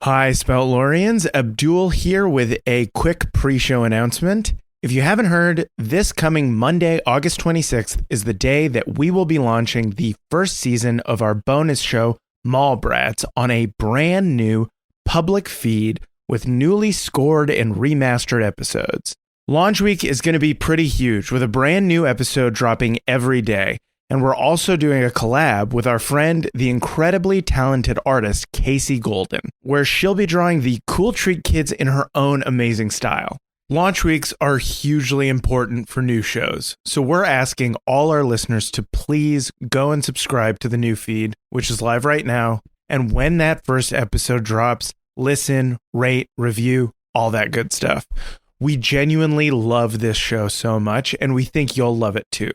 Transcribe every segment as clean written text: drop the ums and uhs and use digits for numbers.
Hi, Spout Loreans. Abdul here with a quick pre-show announcement. If you haven't heard, this coming Monday, August 26th, is the day that we will be launching the first season of our bonus show, Mallbrats, on a brand new public feed with newly scored and remastered episodes. Launch week is going to be pretty huge, with a brand new episode dropping every day. And we're also doing a collab with our friend, the incredibly talented artist, Casey Golden, where she'll be drawing the Cool Treat Kids in her own amazing style. Launch weeks are hugely important for new shows, so we're asking all our listeners to please go and subscribe to the new feed, which is live right now. And when that first episode drops, listen, rate, review, all that good stuff. We genuinely love this show so much, and we think you'll love it too.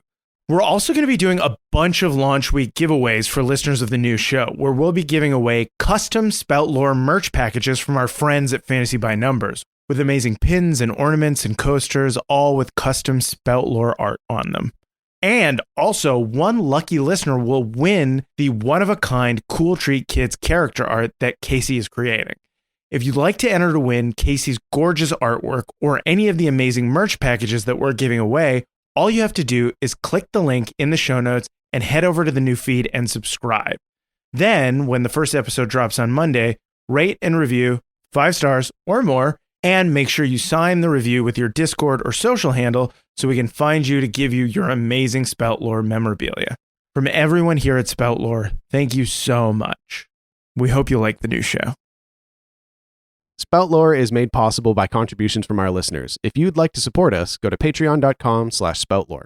We're also going to be doing a bunch of launch week giveaways for listeners of the new show, where we'll be giving away custom Spout Lore merch packages from our friends at Fantasy by Numbers, with amazing pins and ornaments and coasters, all with custom Spout Lore art on them. And also, one lucky listener will win the one-of-a-kind Cool Treat Kids character art that Casey is creating. If you'd like to enter to win Casey's gorgeous artwork or any of the amazing merch packages that we're giving away, all you have to do is click the link in the show notes and head over to the new feed and subscribe. Then, when the first episode drops on Monday, rate and review 5 stars or more, and make sure you sign the review with your Discord or social handle so we can find you to give you your amazing Spout Lore memorabilia. From everyone here at Spout Lore, thank you so much. We hope you like the new show. Spout Lore is made possible by contributions from our listeners. If you'd like to support us, go to patreon.com/spoutlore.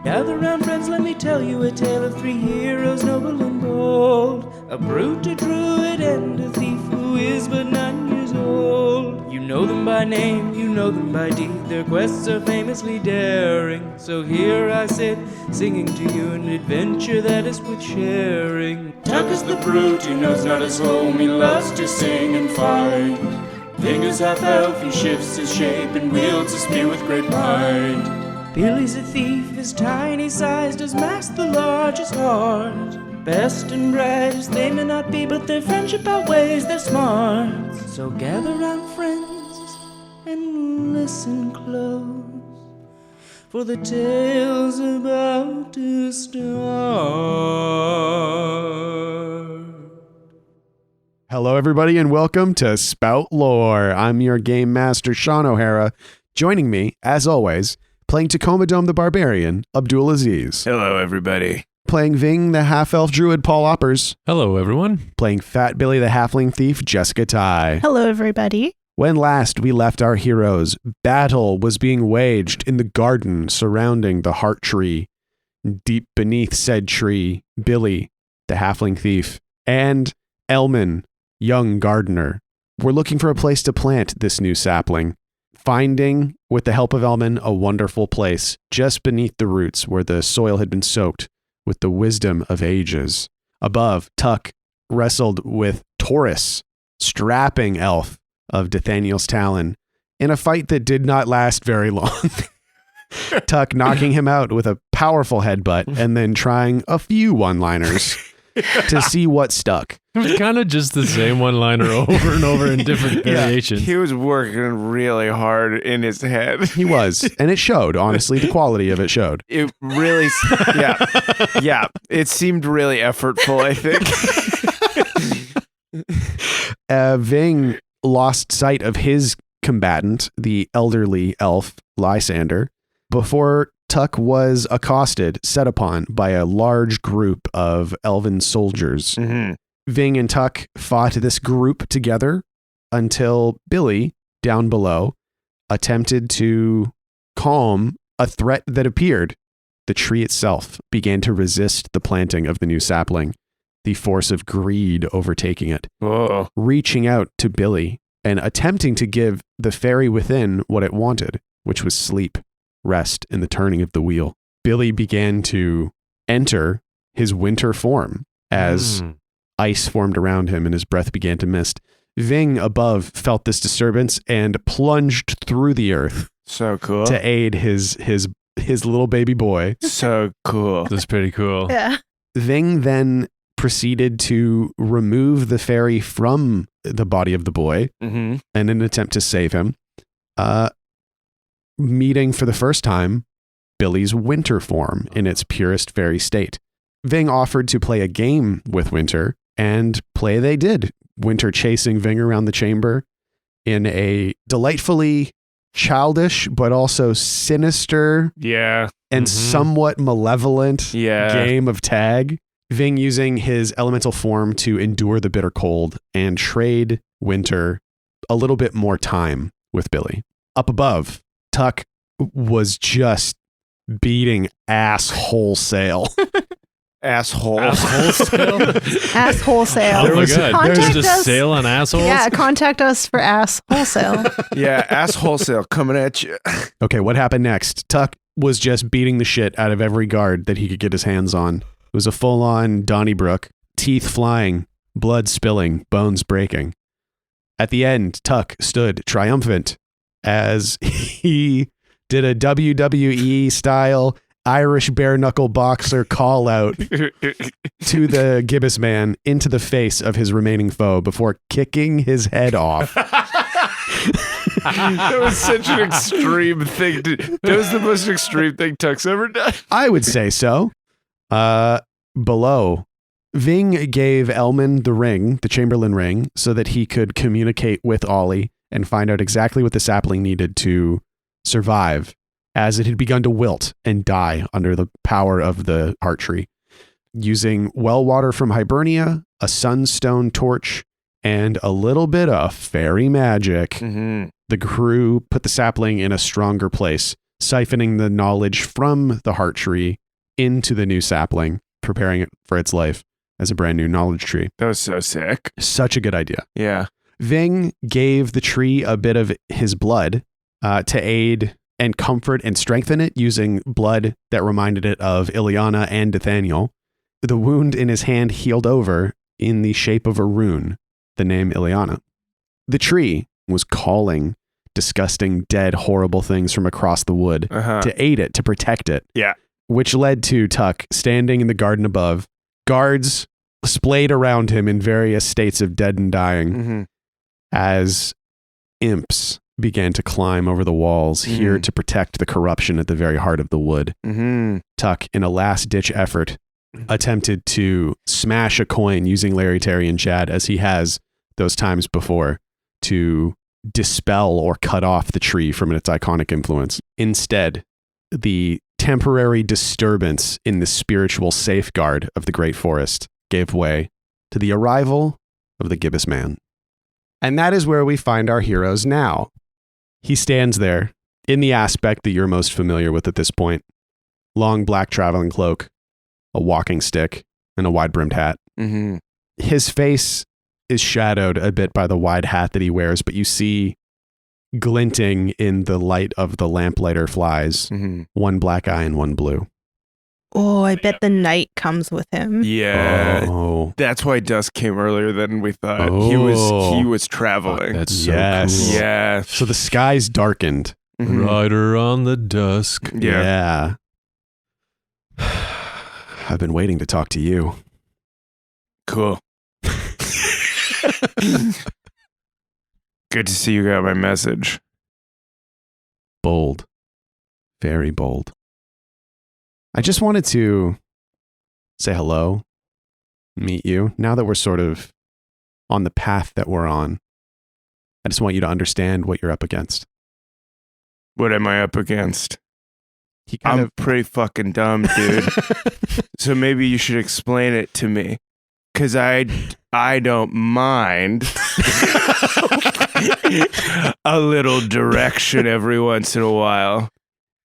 Gather round, friends, let me tell you a tale of 3 heroes, noble and bold. A brute, a druid, and a thief who is but 9 years old. You know them by name, you know them by deed. Their quests are famously daring. So here I sit, singing to you an adventure that is worth sharing. Tuck is the brute, he knows not his home, he loves to sing and fight. Ving is half-elf, he shifts his shape and wields a spear with great might. Billy's a thief, his tiny size does mask the largest heart. Best and brightest they may not be, but their friendship outweighs their smarts. So gather round, friends, and listen close, for the tale's about to start. Hello, everybody, and welcome to Spout Lore. I'm your game master, Shawn O'Hara. Joining me, as always, playing Tacoma Dome the Barbarian, Abdul Aziz. Hello, everybody. Playing Ving the half-elf druid, Paul Oppers. Hello, everyone. Playing Fat Billy the halfling thief, Jessica Ty. Hello, everybody. When last we left our heroes, battle was being waged in the garden surrounding the heart tree. Deep beneath said tree, Billy, the halfling thief, and Elman, young gardener, were looking for a place to plant this new sapling, finding, with the help of Elman, a wonderful place just beneath the roots where the soil had been soaked with the wisdom of ages. Above, Tuck wrestled with Taurus, strapping elf of Nathaniel's Talon, in a fight that did not last very long. Tuck knocking him out with a powerful headbutt and then trying a few one-liners to see what stuck. It was kind of just the same one-liner over and over in different variations. He was working really hard in his head. He was, and it showed, honestly, the quality of it showed. It really, yeah, it seemed really effortful, I think. Ving lost sight of his combatant, the elderly elf, Lysander, before Tuck was accosted, set upon by a large group of elven soldiers. Mm-hmm. Ving and Tuck fought this group together until Billy, down below, attempted to calm a threat that appeared. The tree itself began to resist the planting of the new sapling, the force of greed overtaking it. Whoa. Reaching out to Billy and attempting to give the fairy within what it wanted, which was sleep, rest, and the turning of the wheel. Billy began to enter his winter form as ice formed around him and his breath began to mist. Ving above felt this disturbance and plunged through the earth. So cool. To aid his little baby boy. So cool. That's pretty cool. Yeah. Ving then proceeded to remove the fairy from the body of the boy in an attempt to save him, meeting for the first time Billy's winter form in its purest fairy state. Ving offered to play a game with Winter, and play they did. Winter chasing Ving around the chamber in a delightfully childish but also sinister and somewhat malevolent game of tag. Ving using his elemental form to endure the bitter cold and trade Winter a little bit more time with Billy. Up above, Tuck was just beating ass wholesale. Asshole. Ass wholesale. Oh my God. Contact There's a us. sale on assholes? Yeah, contact us for ass wholesale. Yeah, ass wholesale coming at you. Okay, what happened next? Tuck was just beating the shit out of every guard that he could get his hands on. It was a full-on Donnybrook, teeth flying, blood spilling, bones breaking. At the end, Tuck stood triumphant as he did a WWE-style Irish bare-knuckle boxer call-out to the gibbous man into the face of his remaining foe before kicking his head off. That was such an extreme thing. That was the most extreme thing Tuck's ever done. I would say so. Below, Ving gave Elman the ring, the Chamberlain ring, so that he could communicate with Ollie and find out exactly what the sapling needed to survive, as it had begun to wilt and die under the power of the heart tree. Using well water from Hibernia, a sunstone torch, and a little bit of fairy magic, the crew put the sapling in a stronger place, siphoning the knowledge from the heart tree into the new sapling, preparing it for its life as a brand new knowledge tree. That was so sick. Such a good idea. Yeah. Ving gave the tree a bit of his blood to aid and comfort and strengthen it, using blood that reminded it of Ileana and Nathaniel. The wound in his hand healed over in the shape of a rune, the name Ileana. The tree was calling disgusting, dead, horrible things from across the wood to aid it, to protect it. Yeah. Which led to Tuck standing in the garden above, guards splayed around him in various states of dead and dying, as imps began to climb over the walls here to protect the corruption at the very heart of the wood. Tuck, in a last-ditch effort, attempted to smash a coin using Larry, Terry, and Chad, as he has those times before, to dispel or cut off the tree from its iconic influence. Instead, the temporary disturbance in the spiritual safeguard of the great forest gave way to the arrival of the gibbous man. And that is where we find our heroes now. He stands there in the aspect that you're most familiar with at this point. Long black traveling cloak, a walking stick, and a wide-brimmed hat. His face is shadowed a bit by the wide hat that he wears, but you see glinting in the light of the lamplighter flies, one black eye and one blue. Oh, I bet the night comes with him. Yeah. Oh. That's why dusk came earlier than we thought. Oh. He was traveling. That's so Yes. cool. Yeah. So the sky's darkened. Rider on the dusk. Yeah. I've been waiting to talk to you. Cool. Good to see you got my message. Bold. Very bold. I just wanted to say hello, meet you. Now that we're sort of on the path that we're on, I just want you to understand what you're up against. What am I up against? I'm I'm pretty fucking dumb, dude. So maybe you should explain it to me. Because I don't mind a little direction every once in a while.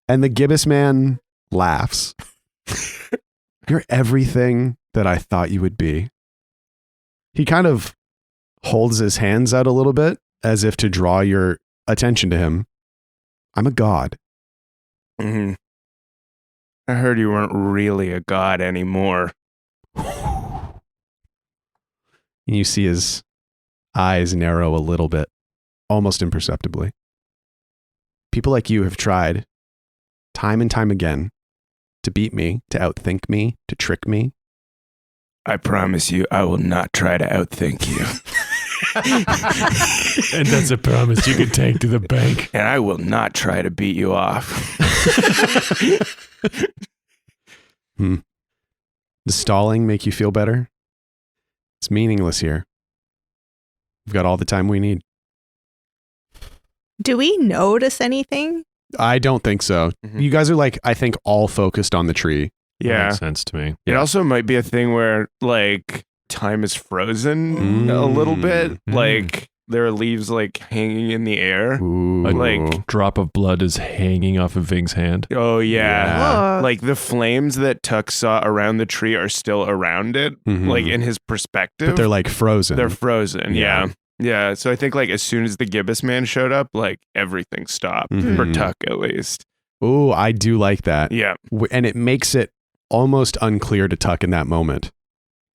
And the gibbous man laughs. You're everything that I thought you would be. He kind of holds his hands out a little bit as if to draw your attention to him. I'm a god. I heard you weren't really a god anymore. And you see his eyes narrow a little bit, almost imperceptibly. People like you have tried, time and time again, to beat me, to outthink me, to trick me, I promise you, I will not try to outthink you. And that's a promise you can take to the bank. And I will not try to beat you off. Does stalling make you feel better? It's meaningless here. We've got all the time we need. Do we notice anything? I don't think so. Mhm. You guys are like, I think, all focused on the tree. Yeah. Makes sense to me. It also might be a thing where, like, time is frozen a little bit. Like, there are leaves, like, hanging in the air. Ooh. Like- Drop of blood is hanging off of Ving's hand. Oh, yeah. Whoa. Like, the flames that Tuck saw around the tree are still around it, Mhm. like, in his perspective. But they're like frozen. They're frozen, Yeah. yeah. Yeah, so I think, like, as soon as the gibbous man showed up, like, everything stopped. Mhm. For Tuck, at least. Ooh, I do like that. Yeah. And it makes it almost unclear to Tuck in that moment.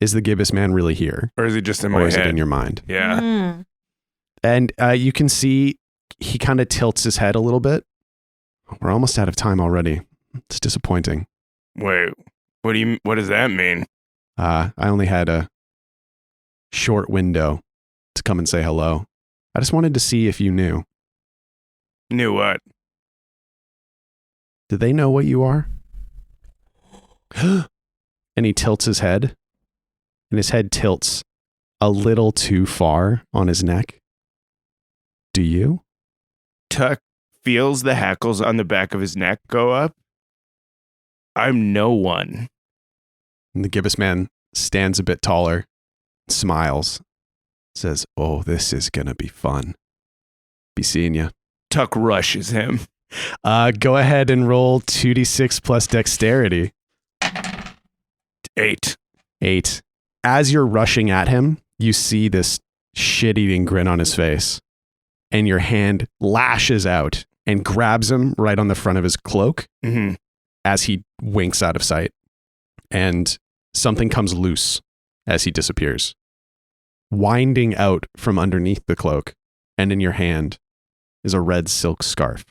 Is the gibbous man really here? Or is it just in Or my is head? it in your mind? Yeah. Mm. And you can see he kind of tilts his head a little bit. We're almost out of time already. It's disappointing. Wait, what does that mean? I only had a short window to come and say hello. I just wanted to see if you knew. Knew what? Do they know what you are? And he tilts his head, and his head tilts a little too far on his neck. Do you? Tuck feels the hackles on the back of his neck go up. I'm no one. And the gibbous man stands a bit taller, smiles, says, "Oh, this is gonna be fun. Be seeing you." Tuck rushes him. Go ahead and roll 2d6 plus dexterity. 8. 8. As you're rushing at him, you see this shit-eating grin on his face, and your hand lashes out and grabs him right on the front of his cloak Mm-hmm. as he winks out of sight. And something comes loose as he disappears, winding out from underneath the cloak, and in your hand is a red silk scarf.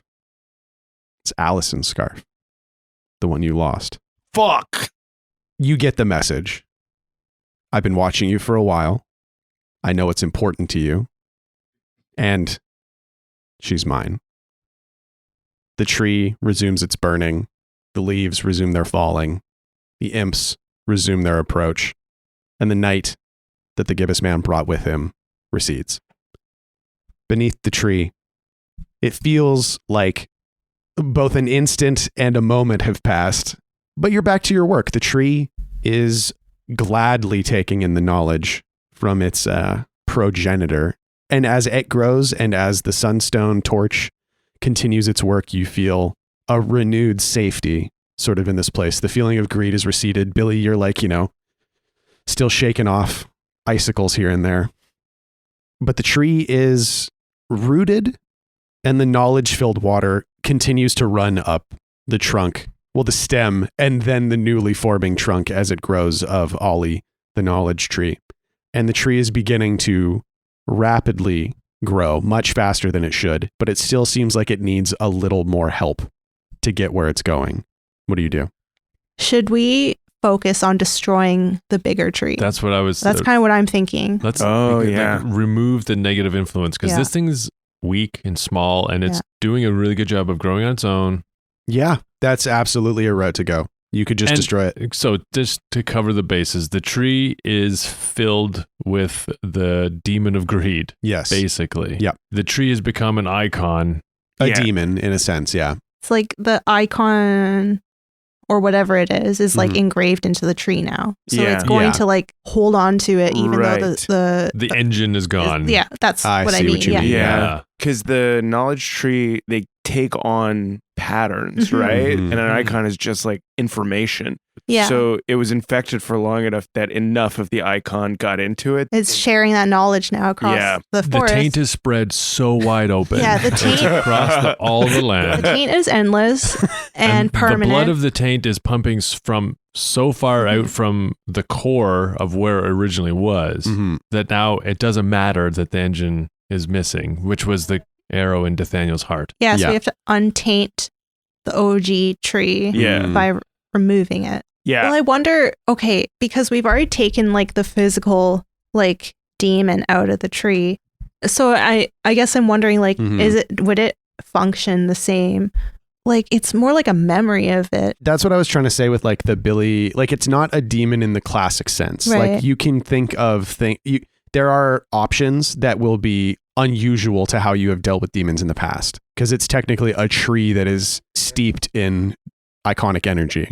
It's Allison's scarf, the one you lost. Fuck! You get the message. I've been watching you for a while. I know it's important to you. And she's mine. The tree resumes its burning. The leaves resume their falling. The imps resume their approach. And the night that the gibbous man brought with him recedes. Beneath the tree, it feels like both an instant and a moment have passed, but you're back to your work. The tree is gladly taking in the knowledge from its progenitor. And as it grows and as the sunstone torch continues its work, you feel a renewed safety sort of in this place. The feeling of greed is receded. Billy, you're like, still shaking off icicles here and there. But the tree is rooted, and the knowledge-filled water continues to run up the trunk, well, the stem, and then the newly forming trunk as it grows of Ollie, the knowledge tree. And the tree is beginning to rapidly grow, much faster than it should, but it still seems like it needs a little more help to get where it's going. What do you do? Should we focus on destroying the bigger tree? That's what I was. That's kind of what I'm thinking. Let's yeah. remove the negative influence because Yeah. this thing's weak and small and it's doing a really good job of growing on its own. Yeah, that's absolutely a route to go. You could just And destroy it. So just to cover the bases, the tree is filled with the demon of greed, Yes. basically. Yep. The tree has become an icon. A Yeah. demon, in a sense, yeah. It's like the icon or whatever it is like Mhm. engraved into the tree now. So Yeah. it's going Yeah. to like hold on to it even though Right. The engine is gone. yeah, that's I what I see mean. what you yeah. mean. Yeah. Because the knowledge tree, they take on patterns, Mhm. right? Mhm. And an icon is just like information. Yeah. So it was infected for long enough that enough of the icon got into it. It's sharing that knowledge now across Yeah. the The forest. taint is spread so wide open. Yeah, the taint- across all the the land. taint is endless and permanent. The blood of the taint is pumping from so far out from the core of where it originally was Mhm. that now it doesn't matter that the engine is missing, which was the arrow in Nathaniel's heart. yeah, so Yeah. we have to untaint the OG tree Yeah. Mm. by removing it. Yeah. Well, I wonder, okay, because we've already taken like the physical like demon out of the tree. So I guess I'm wondering like, would it function the same? Like it's more like a memory of it. That's what I was trying to say with like the Billy, like it's not a demon in the classic sense. Right. Like you can think of there are options that will be unusual to how you have dealt with demons in the past because it's technically a tree that is steeped in iconic energy.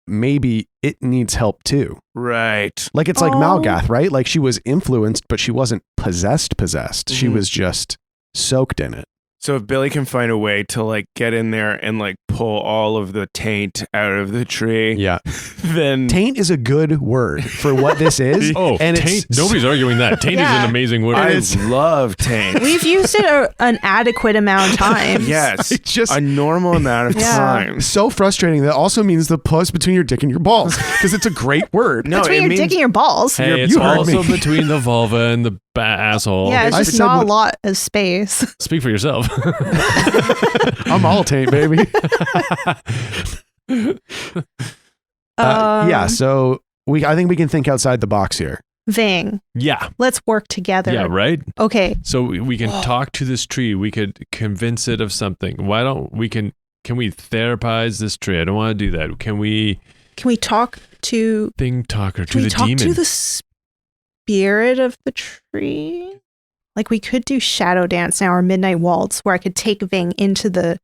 Maybe it needs help too. Right. Like it's like Malgath, right? Like she was influenced, but she wasn't possessed. She was just soaked in it. So if Billy can find a way to like get in there and like pull all of the taint out of the tree, Yeah. then Taint is a good word for what this is. And taint. Nobody's arguing that. Taint is an amazing word. I love taint. We've used it an adequate amount of times. Yes, It's just a normal amount of time. so frustrating. That also means the plus between your dick and your balls because it's a great word. No, Between it your means dick and your balls. Hey, it's you heard also me. between the vulva and the asshole. Yeah, it's I just said not what- a lot of space. Speak for yourself. I'm all taint, baby. Yeah. So I think we can think outside the box here. Ving, Yeah. let's work together. Yeah, right? Okay. So we can talk to this tree. We could convince it of something. Why don't we can we therapize this tree? I don't want to do that. Can we talk to thing talker to Can we the talk demon? to the spirit of the tree? Like we could do shadow dance now or midnight waltz where I could take Ving into the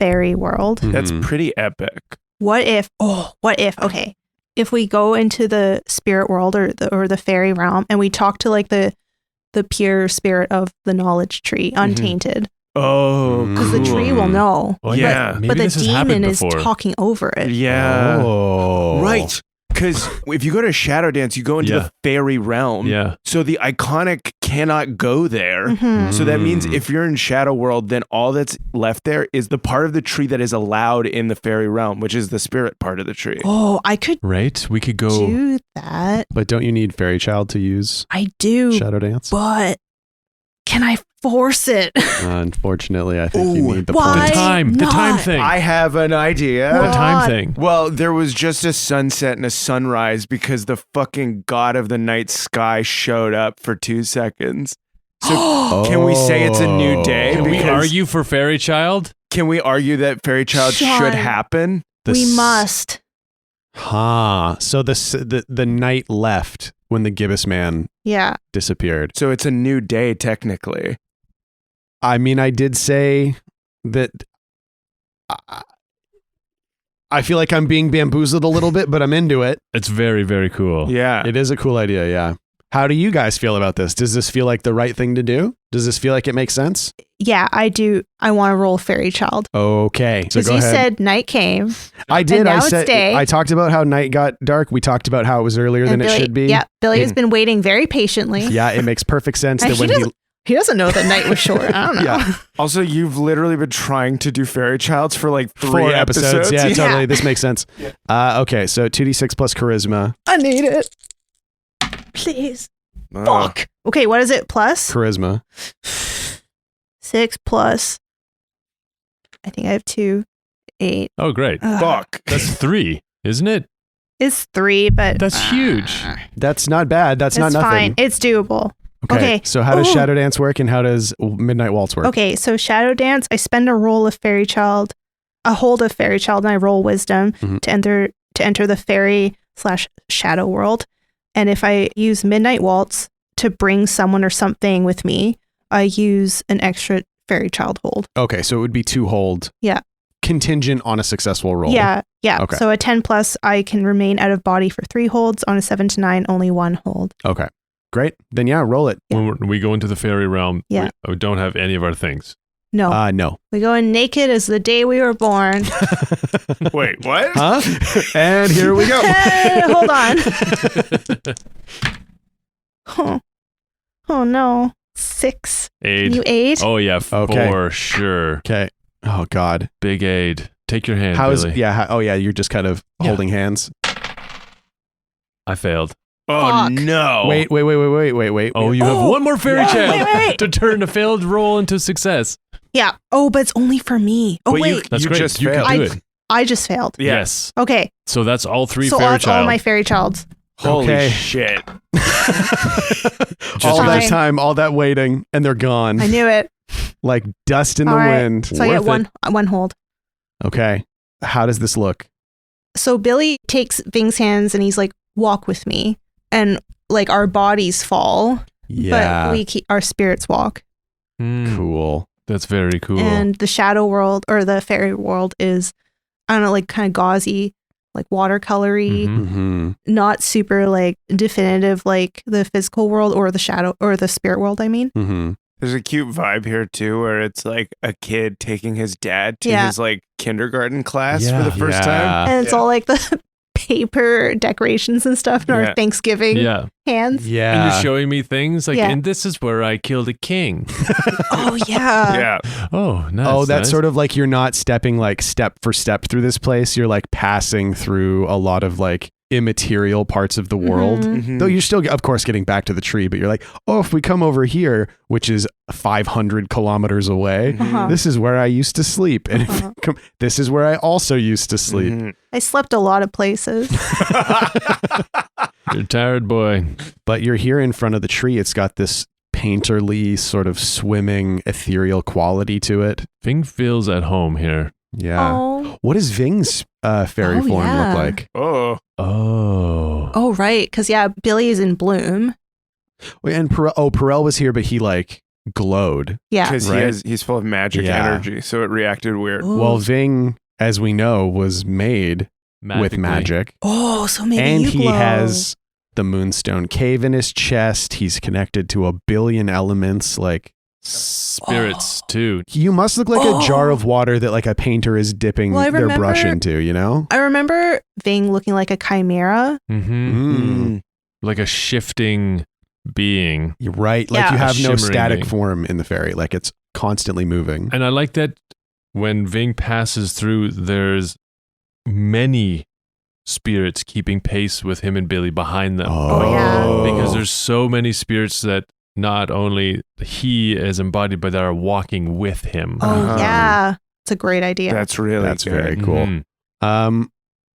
fairy world. That's Mhm. pretty epic. What if okay, if we go into the spirit world or the fairy realm and we talk to like the pure spirit of the knowledge tree, untainted, Oh, because the tree will know. Oh, Yeah. Maybe But the this has happened demon is before. talking over it. Yeah. Oh. Right. Because if you go to Shadow Dance, you go into Yeah. the fairy realm. Yeah. So the iconic cannot go there. Mhm. So that means if you're in Shadow World, then all that's left there is the part of the tree that is allowed in the fairy realm, which is the spirit part of the tree. Oh, I could Right? We could go. do that. But don't you need Fairy Child to use I do. Shadow Dance? But can I force it? Unfortunately, I think you Ooh. need the Why? points. The time not? thing. I have an idea. the What? time thing. Well, there was just a sunset and a sunrise because the fucking god of the night sky showed up for 2 seconds. So can we say it's a new day? Can we Because- argue for Fairy Child? Can we argue that Fairy Child Sean. should happen? We must. So the night left when the Gibbous man Yeah. disappeared. So it's a new day, technically. I mean, I did say that I feel like I'm being bamboozled a little bit, but I'm into it. It's very, very cool. Yeah. It is a cool idea, yeah. How do you guys feel about this? Does this feel like the right thing to do? Does this feel like it makes sense? Yeah, I do. I want to roll Fairy Child. Okay. So Because go you ahead. said night came. I did. and now I it's said day. I talked about how night got dark. We talked about how it was earlier than And it Billy, should be. Yeah, Billy has been waiting very patiently. Yeah, it makes perfect sense And that when he doesn't know that night was short. I don't know. Yeah. Also, you've literally been trying to do Fairy Childs for like 3 4 episodes. Yeah, Yeah. totally. This makes sense. Okay, so 2d6 plus charisma. I need it. Please. Oh. Fuck. Okay, what is it? Plus? Charisma. 6 plus. I think I have 2. 8. Oh, great. Fuck. That's 3, isn't it? It's 3, but That's huge. That's not bad. That's not it's nothing. fine. It's doable. Okay. So how does Ooh. Shadow Dance work and how does Midnight Waltz work? Okay, so Shadow Dance, I spend a hold of Fairy Child, and I roll Wisdom Mhm. to enter the fairy/shadow world. And if I use Midnight Waltz to bring someone or something with me, I use an extra Fairy Child hold. Okay, so it would be 2 hold. Yeah. Contingent on a successful roll. Yeah. Okay. So a 10 plus, I can remain out of body for 3 holds. On a 7 to 9, only 1 hold. Okay. Great. Then yeah, roll it. When we go into the fairy realm, Yeah. we don't have any of our things. No. No. We go in naked as the day we were born. Wait, what? Huh? And here we go. Hey, hold on. Oh no. 6. Aid. You aid? Oh, yeah, Okay. for sure. Okay. Oh God. Big aid. Take your hand, How is Billy. you're just kind of Yeah. holding hands. I failed. Oh, Fuck. no. Wait. Oh, you have Oh. one more fairy Wait, child wait. to turn a failed roll into success. Yeah. Oh, but it's only for me. Oh, But wait. That's You great. just you failed. can do I- it. I just failed. Yes. Okay. So that's all three So fairy that's all child. my fairy childs. Holy Okay. shit. all that fine. time, all that waiting, and they're gone. I knew it. Like dust in All the right. wind. So I get one hold. Okay. How does this look? So Billy takes Ving's hands and he's like, walk with me. And like our bodies fall, but we keep our spirits walk. Cool. That's very cool. And the shadow world or the fairy world is, I don't know, like kind of gauzy, like watercolory, Mm-hmm. not super like definitive like the physical world or the shadow or the spirit world, I mean. Mm-hmm. There's a cute vibe here too, where it's like a kid taking his dad to Yeah. his like kindergarten class Yeah. for the first time. And it's all like the paper decorations and stuff in Yeah. our Thanksgiving yeah. hands. And Yeah. you're showing me things like, Yeah. and this is where I killed a king. Oh, yeah. Yeah. Oh, nice. Oh, that's nice. sort of like you're not stepping like step for step through this place. You're like passing through a lot of like immaterial parts of the world. Mhm. Mhm. Though you're still, of course, getting back to the tree, but you're like, oh, if we come over here, which is 500 kilometers away, Uh-huh. this is where I used to sleep. And if Uh-huh. we come, this is where I also used to sleep. Mhm. I slept a lot of places. You're a tired boy. But you're here in front of the tree. It's got this painterly sort of swimming ethereal quality to it. Ving feels at home here. Yeah. Oh. What does Ving's fairy Oh, form yeah. look like? Oh. Oh. Oh, right. Because, yeah, Billy is in bloom. Wait, and Perel was here, but he like glowed. Yeah. Because Right. he's full of magic Yeah. energy, so it reacted weird. Ooh. Well, Ving, as we know, was made with Magically. magic. Oh, so maybe And you he glow. has the Moonstone Cave in his chest. He's connected to a billion elements. Like, Spirits, too. you must look like a jar of water that like a painter is dipping Well, I their brush remember- into, you know? I remember Ving looking like a chimera. Mm-hmm. Mm. Like a shifting being. You're right. Like Yeah. you A have no shimmering static thing. form in the fairy. Like it's constantly moving. And I like that when Ving passes through, there's many spirits keeping pace with him and Billy behind them. Oh, yeah. Because there's so many spirits that not only he is embodied, but that are walking with him. Oh, yeah. It's a great idea. That's really That's good. very cool. Mhm.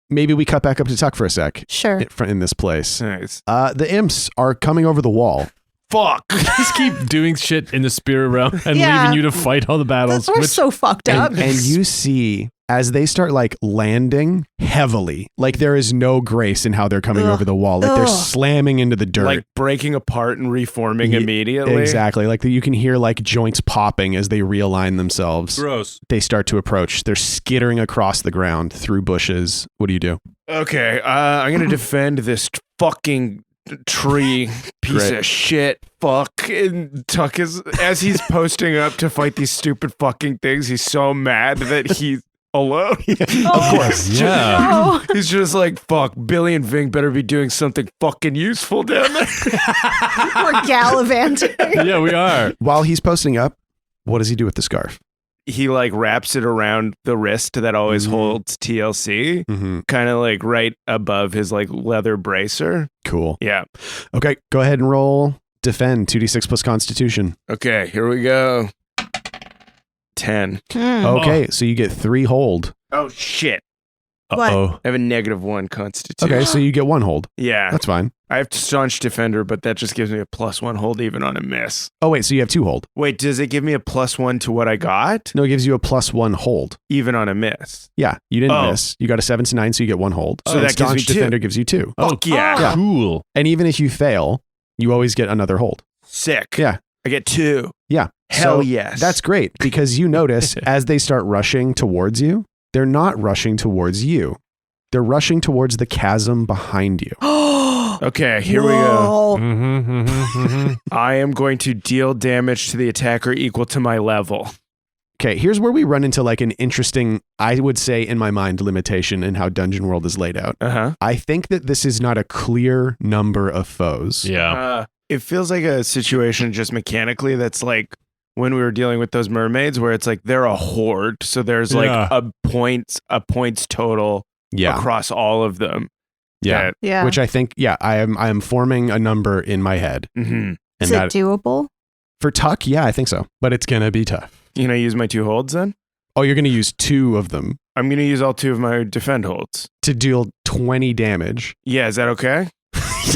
Maybe we cut back up to Tuck for a sec Sure. in this place. Nice. The imps are coming over the wall. Fuck. Just keep doing shit in the spirit realm and Yeah. leaving you to fight all the battles. We're which- so fucked up. And you see as they start like landing heavily, like there is no grace in how they're coming Ugh. over the wall. Like they're Ugh. slamming into the dirt. Like breaking apart and reforming Ye- immediately. Exactly. Like you can hear like joints popping as they realign themselves. Gross. They start to approach. They're skittering across the ground through bushes. What do you do? Okay, I'm gonna defend this fucking tree piece Great. of shit. Fuck. And Tuck is, as he's posting up to fight these stupid fucking things, he's so mad that he's alone. Of course. Yeah. Oh. He's just like, fuck, Billy and Ving better be doing something fucking useful down there. We're gallivanting. Yeah, we are. While he's posting up, what does he do with the scarf? He like wraps it around the wrist that always Mhm. holds TLC, Mm-hmm. kind of like right above his like leather bracer. Cool. Yeah. Okay, go ahead and roll defend 2d6 plus constitution. Okay, here we go. 10. Hmm. Okay, so you get 3 hold. Oh shit. What? Uh-oh. I have a -1 constitution. Okay, so you get 1 hold. Yeah. That's fine. I have staunch defender, but that just gives me a +1 hold even on a miss. Oh wait, so you have 2 hold. Wait, does it give me a +1 to what I got? No, it gives you a +1 hold. Even on a miss. Yeah, you didn't Oh. miss. You got a 7 to 9, so you get 1 hold. So And that gives me staunch 2. defender gives you 2. Fuck yeah. Yeah. Cool. And even if you fail, you always get another hold. Sick. Yeah. I get 2. Yeah. Hell So yes. That's great because you notice as they start rushing towards you, they're not rushing towards you. They're rushing towards the chasm behind you. Okay, here we go. Mm-hmm. I am going to deal damage to the attacker equal to my level. Okay, here's where we run into like an interesting, I would say in my mind, limitation in how Dungeon World is laid out. Uh-huh. I think that this is not a clear number of foes. Yeah. It feels like a situation just mechanically that's like when we were dealing with those mermaids where it's like they're a horde. So there's like Yeah. a points total Yeah. across all of them. Yeah. Yeah. Which I think, I am forming a number in my head. Mm-hmm. And Is that it doable? for Tuck, yeah, I think so. But it's gonna be tough. Can I use my 2 holds then? Oh, you're going to use 2 of them I'm going to use all 2 of my defend holds. to deal 20 damage. Yeah, is that okay?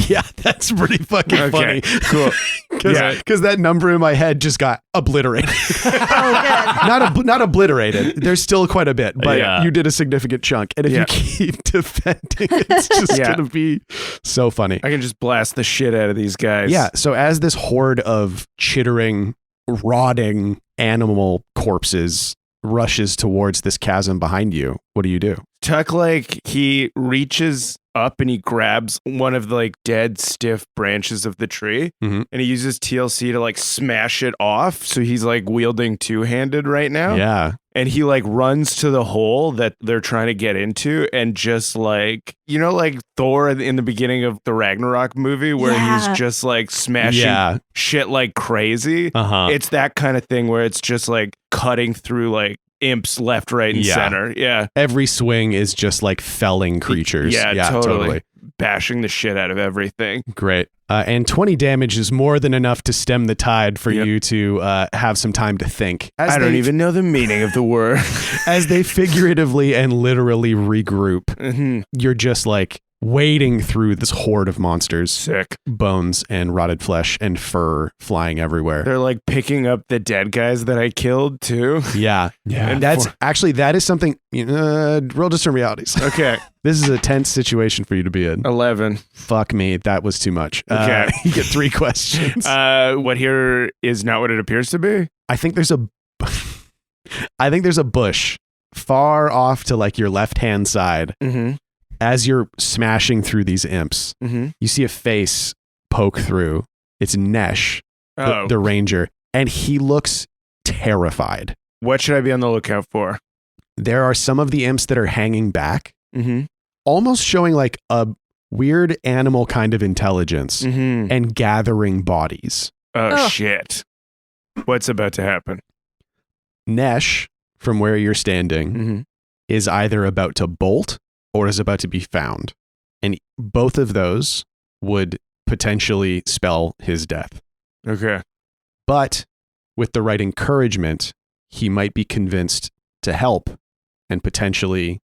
Yeah, that's pretty fucking funny. Cool. Because that number in my head just got obliterated. Oh, good. Not obliterated. There's still quite a bit, but Yeah. you did a significant chunk. And if you keep defending, it's just going to be so funny. I can just blast the shit out of these guys. Yeah. So as this horde of chittering, rotting animal corpses rushes towards this chasm behind you, what do you do? Tuck, like, he reaches up and he grabs one of the like dead stiff branches of the tree Mhm. and he uses TLC to like smash it off. So he's like wielding 2-handed right now. Yeah. And he like runs to the hole that they're trying to get into and just like, you know, like Thor in the beginning of the Ragnarok movie where Yeah. he's just like smashing shit like crazy. Uh-huh. It's that kind of thing where it's just like cutting through like imps left, right, and center. Yeah. Every swing is just like felling creatures. Yeah, totally. Bashing the shit out of everything. Great. And 20 damage is more than enough to stem the tide for you to have some time to think. I don't even know the meaning of the word. As they figuratively and literally regroup, you're just like wading through this horde of monsters. Sick. Bones and rotted flesh and fur flying everywhere. They're like picking up the dead guys that I killed too. Yeah. And That's actually, that is something, roll discern realities. Okay. This is a tense situation for you to be in. 11. Fuck me. That was too much. Okay. You get 3 questions. What here is not what it appears to be? I think there's a bush far off to like your left-hand side. Mm-hmm. As you're smashing through these imps, you see a face poke through. It's Nesh, the ranger, and he looks terrified. What should I be on the lookout for? There are some of the imps that are hanging back, almost showing like a weird animal kind of intelligence and gathering bodies. Oh, shit. What's about to happen? Nesh, from where you're standing, is either about to bolt or is about to be found. And both of those would potentially spell his death. Okay. But with the right encouragement, he might be convinced to help and potentially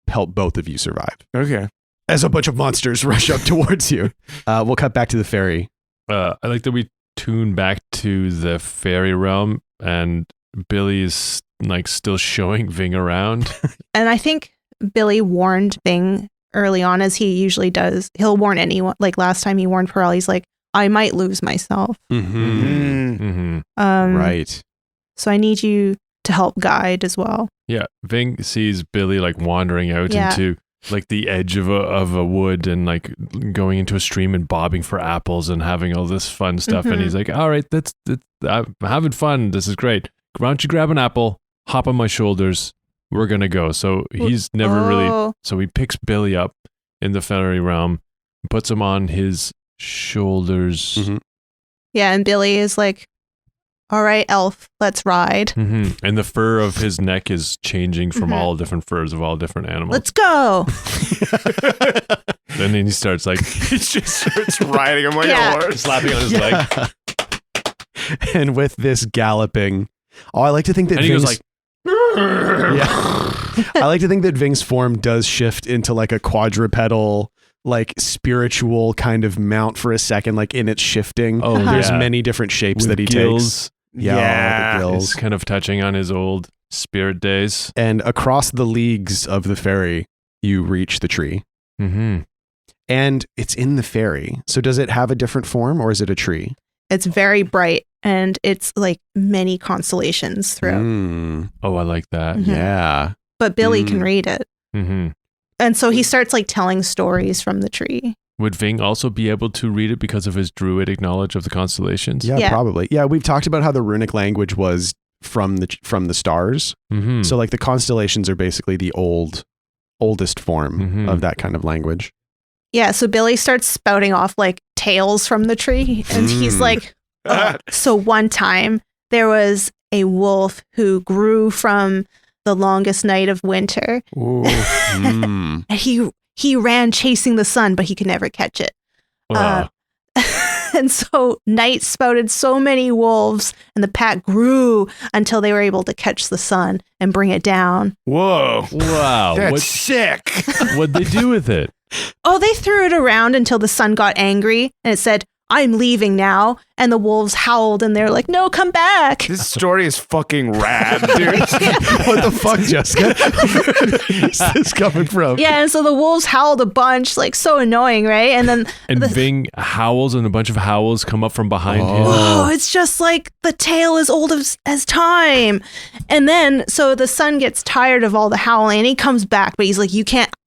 help both of you survive. Okay. As a bunch of monsters rush up towards you. We'll cut back to the ferry. I like that we tune back to the fairy realm and Billy is like still showing Ving around. And I think Billy warned Ving early on, as he usually does. He'll warn anyone. Like last time he warned Pearl, he's like, I might lose myself. Right. So I need you to help guide as well. Yeah. Ving sees Billy like wandering out into like the edge of a wood and like going into a stream and bobbing for apples and having all this fun stuff. And he's like, all right, I'm having fun. This is great. Why don't you grab an apple, hop on my shoulders. We're going to go. So he's never really, so he picks Billy up in the fairy realm, puts him on his shoulders. Yeah. And Billy is like, all right, elf, let's ride. And the fur of his neck is changing from all different furs of all different animals. Let's go. And then he starts like, He just starts riding him like a horse. slapping on his leg. And with this galloping, I like to think that And he goes like, I like to think that Ving's form does shift into like a quadrupedal, like spiritual kind of mount for a second, like in its shifting. Oh, there's yeah. many different shapes With that he gills. takes. Yeah, the gills. He's kind of touching on his old spirit days. And across the leagues of the ferry, you reach the tree. And it's in the ferry. So does it have a different form or is it a tree? It's very bright and it's like many constellations throughout. Oh, I like that. Yeah. But Billy can read it. Mm-hmm. And so he starts like telling stories from the tree. Would Ving also be able to read it because of his druidic knowledge of the constellations? Yeah, probably. Yeah, we've talked about how the runic language was from the stars. Mm-hmm. So like the constellations are basically the oldest form of that kind of language. Yeah, so Billy starts spouting off like tales from the tree. And he's like, oh. So one time there was a wolf who grew from the longest night of winter. And he ran chasing the sun, but he could never catch it. And so night spouted so many wolves, and the pack grew until they were able to catch the sun and bring it down. Whoa. Wow. That's sick. What'd they do with it? Oh, they threw it around until the sun got angry, and it said, "I'm leaving now." And the wolves howled, and they're like, "No, come back." This story is fucking rad, dude. What the fuck, Jessica? Where's this coming from? Yeah, and so the wolves howled a bunch, like so annoying, right? And then Ving howls, and a bunch of howls come up from behind him. oh, it's just like the tale as old as time. And then, so the son gets tired of all the howling, and he comes back, but he's like,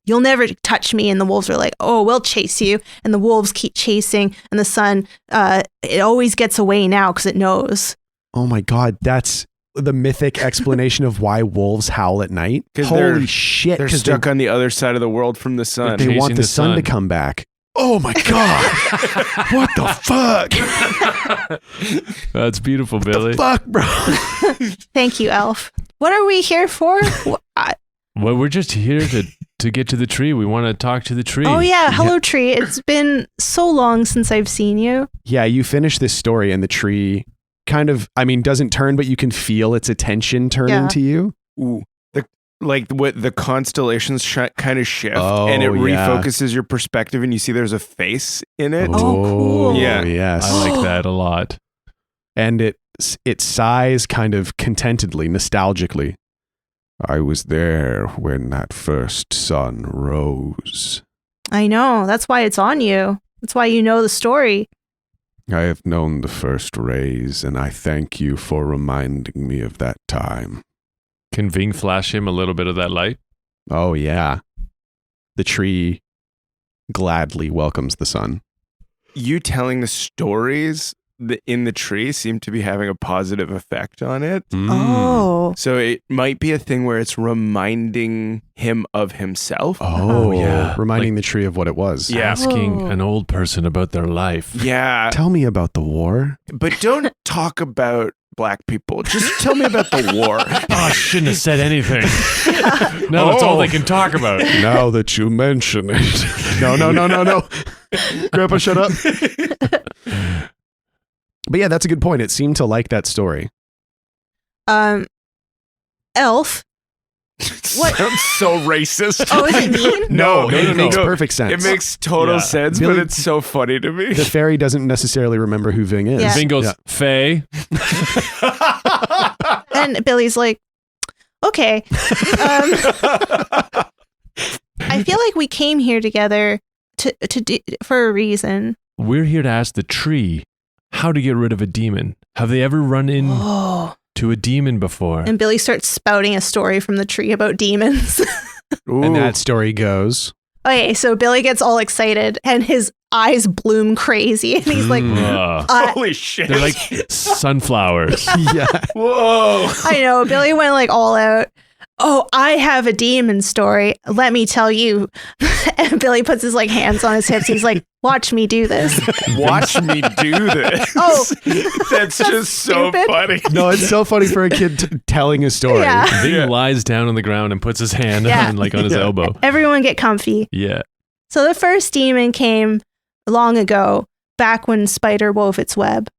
you'll never touch me. And the wolves are like, oh, we'll chase you. And the wolves keep chasing, and the sun, it always gets away now because it knows. Oh my God, that's the mythic explanation of why wolves howl at night. Holy shit. They're stuck on the other side of the world from the sun. They want chasing the the sun to sun. come back. Oh my God. What the fuck? That's beautiful, Billy. Fuck, bro. Thank you, Elf. What are we here for? Well, we're just here to get to the tree. We want to talk to the tree. Oh yeah, hello tree. It's been so long since I've seen you. Yeah, you finish this story and the tree kind of, doesn't turn, but you can feel its attention turning to you. Ooh. The constellations kind of shift, Oh, and it yeah. refocuses your perspective, and you see there's a face in it. Oh, cool. Yeah. Yes. I like that a lot. And it sighs kind of contentedly, nostalgically. I was there when that first sun rose. I know. That's why it's on you. That's why you know the story. I have known the first rays, and I thank you for reminding me of that time. Can Ving flash him a little bit of that light? Oh, yeah. The tree gladly welcomes the sun. You telling the stories in the tree seem to be having a positive effect on it. Oh. So it might be a thing where it's reminding him of himself. Oh, yeah. Reminding the tree of what it was. Yeah. Asking Oh. an old person about their life. Yeah. Tell me about the war. But don't talk about black people. Just tell me about the war. Oh, I shouldn't have said anything. No, that's all they can talk about. Now that you mention it. No. Grandpa, shut up. But yeah, that's a good point. It seemed to like that story. Elf. What? Sounds so racist. Oh, is it mean? No, It makes perfect sense. It makes total Yeah. sense, Billy- but it's so funny to me. The fairy doesn't necessarily remember who Ving is. Yeah. Ving goes, Yeah. Faye. And Billy's like, okay. I feel like we came here together for a reason. We're here to ask the tree how to get rid of a demon. Have they ever run in Oh. to a demon before? And Billy starts spouting a story from the tree about demons. And that story goes. Okay, so Billy gets all excited and his eyes bloom crazy. And he's like, Holy shit. They're like sunflowers. Yeah. Whoa. I know, Billy went like all out. Oh, I have a demon story. Let me tell you. And Billy puts his like hands on his hips. He's like, watch me do this. Watch me do this. Oh, that's just so stupid. funny. No, it's so funny for a kid telling a story. Yeah. Ving lies down on the ground and puts his hand Yeah. on his Yeah. elbow. Everyone get comfy. Yeah. So the first demon came long ago, back when Spider wove its web.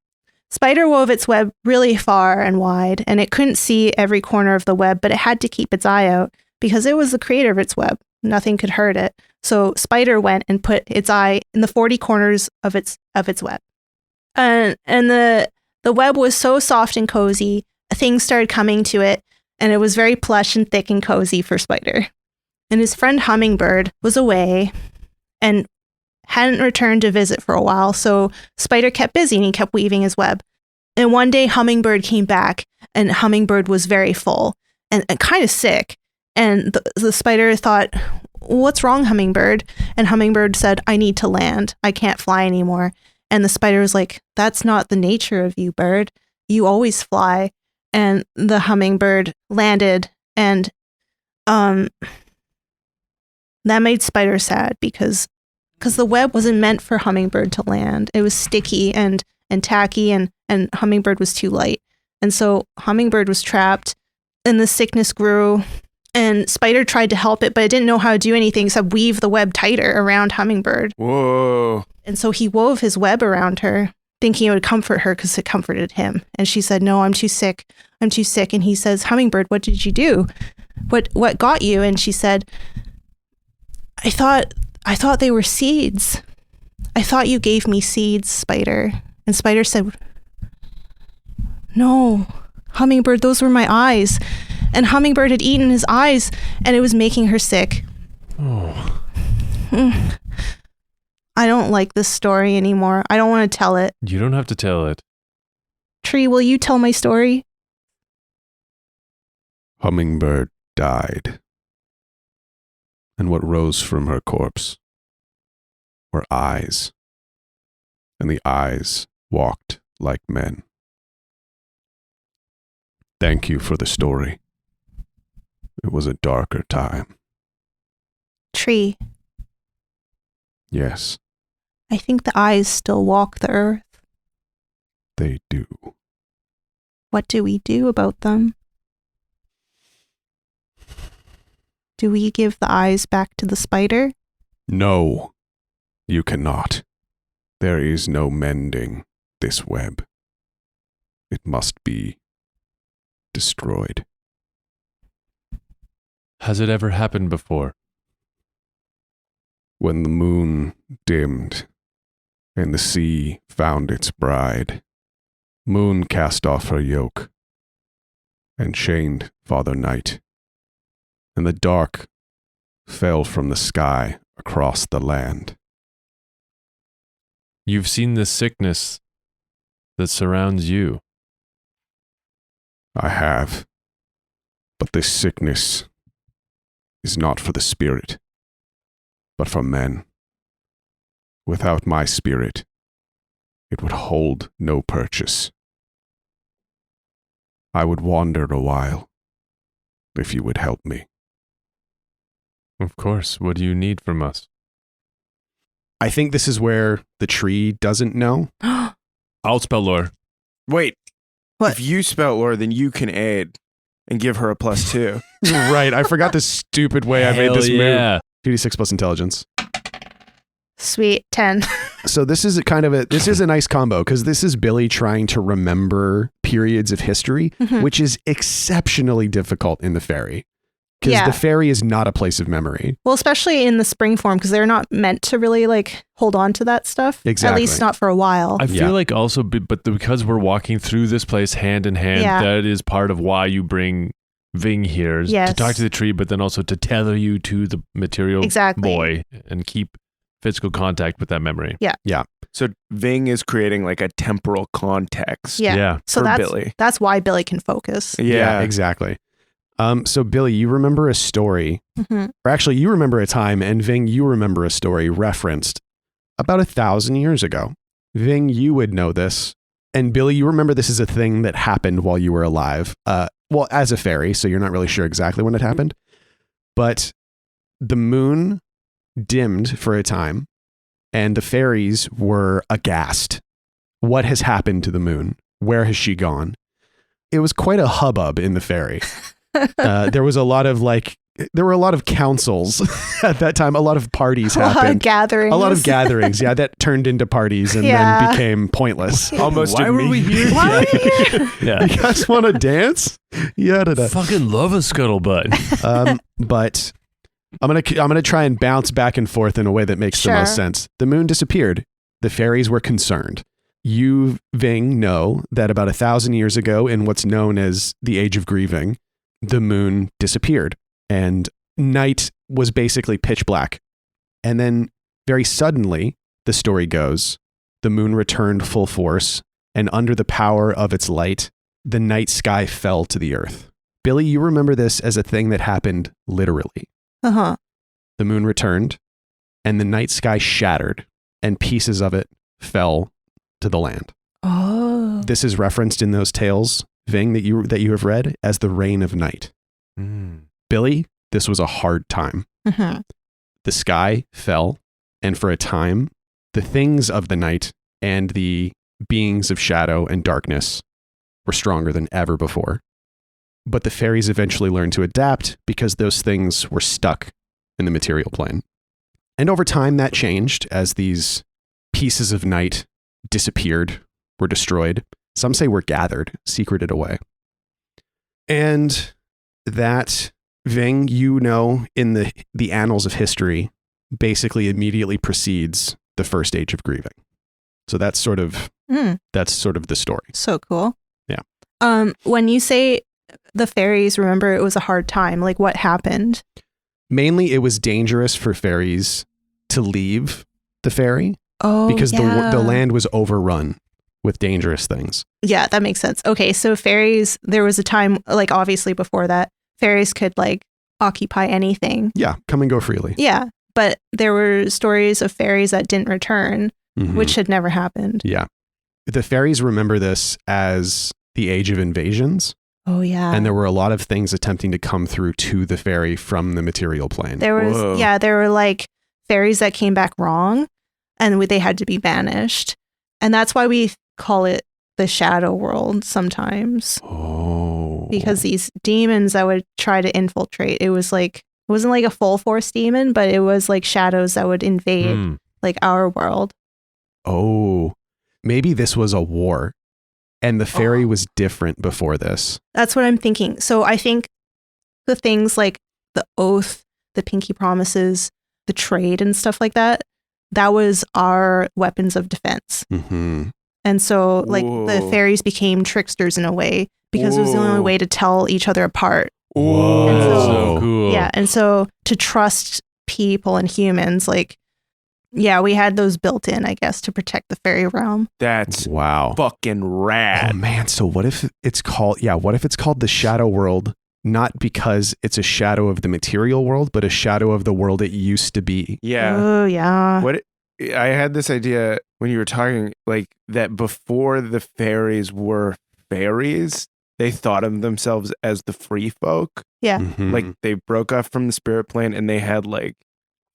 Spider wove its web really far and wide, and it couldn't see every corner of the web, but it had to keep its eye out because it was the creator of its web. Nothing could hurt it. So Spider went and put its eye in the 40 corners of its web. And the web was so soft and cozy, things started coming to it, and it was very plush and thick and cozy for Spider. And his friend Hummingbird was away and hadn't returned to visit for a while, so Spider kept busy and he kept weaving his web. And one day Hummingbird came back, and Hummingbird was very full and kind of sick. And the Spider thought, what's wrong, Hummingbird? And Hummingbird said, I need to land. I can't fly anymore. And the Spider was like, that's not the nature of you, bird. You always fly. And the Hummingbird landed, and that made Spider sad because the web wasn't meant for Hummingbird to land. It was sticky and tacky, and Hummingbird was too light. And so Hummingbird was trapped, and the sickness grew, and Spider tried to help it, but it didn't know how to do anything except weave the web tighter around Hummingbird. Whoa. And so he wove his web around her, thinking it would comfort her because it comforted him. And she said, no, I'm too sick. I'm too sick. And he says, Hummingbird, what did you do? What got you? And she said, I thought they were seeds. I thought you gave me seeds, Spider. And Spider said, no, Hummingbird, those were my eyes. And Hummingbird had eaten his eyes, and it was making her sick. Oh. I don't like this story anymore. I don't want to tell it. You don't have to tell it. Tree, will you tell my story? Hummingbird died. And what rose from her corpse were eyes. And the eyes walked like men. Thank you for the story. It was a darker time. Tree, Yes, I think the eyes still walk the earth. they do. What do we do about them? Do we give the eyes back to the spider? No, you cannot. There is no mending this web. It must be destroyed. Has it ever happened before? When the moon dimmed and the sea found its bride, Moon cast off her yoke and chained Father Night, and the dark fell from the sky across the land. You've seen the sickness that surrounds you. I have, but this sickness is not for the spirit, but for men. Without my spirit, it would hold no purchase. I would wander a while, if you would help me. Of course. What do you need from us? I think this is where the tree doesn't know. I'll spell lore. Wait. What? If you Spout Lore, then you can aid and give her a +2. Right, I forgot the stupid way I made this move. Yeah. 2d6 plus intelligence. Sweet, 10. So this is a nice combo because this is Billy trying to remember periods of history, which is exceptionally difficult in the fairy. Because Yeah. the fairy is not a place of memory. Well, especially in the spring form, because they're not meant to really like hold on to that stuff. Exactly. At least not for a while. I feel like also, but because we're walking through this place hand in hand, Yeah. that is part of why you bring Ving here is Yes. to talk to the tree, but then also to tether you to the material Exactly. boy and keep physical contact with that memory. So Ving is creating like a temporal context. Yeah. So for that's Billy. that's why Billy can focus. Yeah. Exactly. So Billy, you remember a story, Mhm. or actually you remember a time, and Ving, you remember a story referenced about 1,000 years ago. Ving, you would know this. And Billy, you remember this is a thing that happened while you were alive. Well, as a fairy, so you're not really sure exactly when it happened. But the moon dimmed for a time, and the fairies were aghast. What has happened to the moon? Where has she gone? It was quite a hubbub in the fairy. There were a lot of councils at that time. A lot of parties A lot of happened. gatherings. A lot of gatherings, yeah, that turned into parties and Yeah. then became pointless. Almost Why were we here? Why are we here? Yeah. You guys want to dance? Yeah, Fucking love a scuttlebutt. but I'm gonna try and bounce back and forth in a way that makes the most Sure. sense. The moon disappeared. The fairies were concerned. You, Ving, know that about 1,000 years ago, in what's known as the Age of Grieving, the moon disappeared, and night was basically pitch black. And then, very suddenly, the story goes, the moon returned full force, and under the power of its light, the night sky fell to the earth. Billy, you remember this as a thing that happened literally. Uh-huh. The moon returned, and the night sky shattered, and pieces of it fell to the land. Oh. This is referenced in those tales, Ving, that you have read as the reign of night. Billy, this was a hard time. Mhm. The sky fell, and for a time, the things of the night and the beings of shadow and darkness were stronger than ever before. But the fairies eventually learned to adapt because those things were stuck in the material plane. And over time, that changed as these pieces of night disappeared were destroyed. Some say were gathered, secreted away. And that, Ving, in the annals of history, basically immediately precedes the first age of grieving. So that's sort of the story. So cool. Yeah. When you say the fairies, remember it was a hard time, like what happened? Mainly it was dangerous for fairies to leave the fairy because the land was overrun with dangerous things. Yeah, that makes sense. Okay, so fairies, there was a time, like obviously before that, fairies could like occupy anything. Yeah, come and go freely. Yeah, but there were stories of fairies that didn't return, which had never happened. Yeah. The fairies remember this as the age of invasions. Oh, yeah. And there were a lot of things attempting to come through to the fairy from the material plane. There were like fairies that came back wrong and they had to be banished. And that's why we call it the shadow world sometimes. Oh. Because these demons that would try to infiltrate, it wasn't like a full force demon, but it was like shadows that would invade like our world. Oh, maybe this was a war and the fairy was different before this. That's what I'm thinking. So I think the things like the oath, the pinky promises, the trade and stuff like that, that was our weapons of defense. Mm-hmm. And so like the fairies became tricksters in a way because it was the only way to tell each other apart. Whoa, and so cool. Yeah. And so to trust people and humans, like, yeah, we had those built in, I guess, to protect the fairy realm. That's wow. fucking rad. Oh man, so what if it's called the shadow world, not because it's a shadow of the material world, but a shadow of the world it used to be? Yeah. Oh, yeah. I had this idea when you were talking, like that before the fairies were fairies, they thought of themselves as the free folk. Yeah. Mm-hmm. Like they broke off from the spirit plane and they had like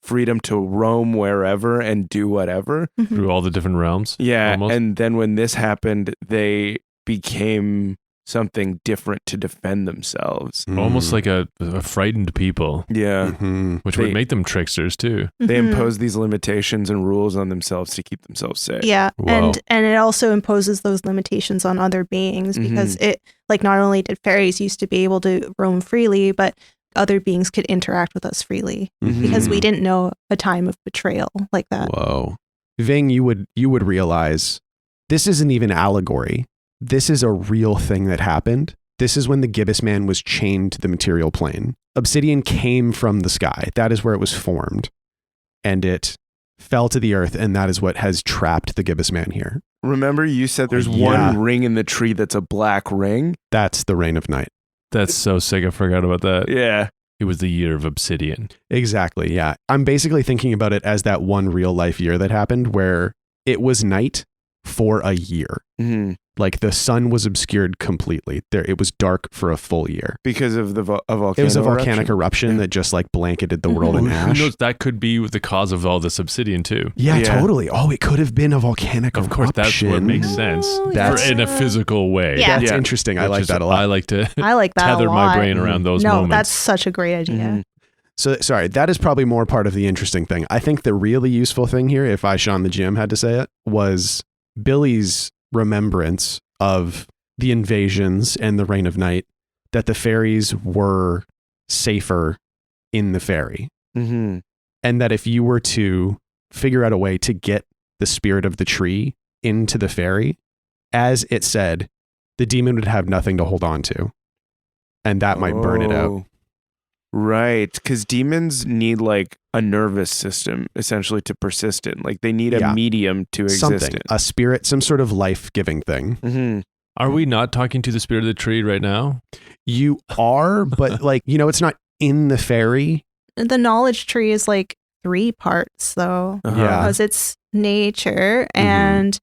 freedom to roam wherever and do whatever. Through all the different realms. Yeah. almost. And then when this happened, they became something different to defend themselves. Almost like a frightened people, Yeah. Mm-hmm. which would make them tricksters too. They Mhm. impose these limitations and rules on themselves to keep themselves safe. Yeah. Whoa. And it also imposes those limitations on other beings because it, like, not only did fairies used to be able to roam freely, but other beings could interact with us freely because we didn't know a time of betrayal like that. Whoa. Ving, you would realize this isn't even allegory. This is a real thing that happened. This is when the gibbous man was chained to the material plane. Obsidian came from the sky. That is where it was formed. And it fell to the earth, and that is what has trapped the gibbous man here. Remember you said there's one ring in the tree that's a black ring? That's the reign of night. That's so sick. I forgot about that. Yeah. It was the year of obsidian. Exactly, yeah. I'm basically thinking about it as that one real life year that happened where it was night for a year. Mm-hmm. Like the sun was obscured completely. It was dark for a full year. Because of the volcano It was a volcanic eruption. eruption that just like blanketed the world in Who ash. knows? That could be the cause of all this obsidian too. Yeah, totally. Oh, it could have been a volcanic Of course, that's what eruption. makes sense. That's- in a physical way. Yeah. That's interesting. I like that a lot. I like to I like that tether a lot. my brain around those No, moments. that's such a great idea. Mhm. So, sorry, that is probably more part of the interesting thing. I think the really useful thing here, if I, Shawn the GM, had to say it, was Billy's remembrance of the invasions and the reign of night, that the fairies were safer in the fairy. Mm-hmm. And that if you were to figure out a way to get the spirit of the tree into the fairy, as it said, the demon would have nothing to hold on to. And that might burn it out. Right, because demons need like a nervous system essentially to persist in. Like they need a medium to exist Something, in. a spirit, some sort of life-giving thing. Mm-hmm. Are we not talking to the spirit of the tree right now? You are, but like, it's not in the fairy. The knowledge tree is like 3 parts though. Uh-huh. Yeah. Because it's nature and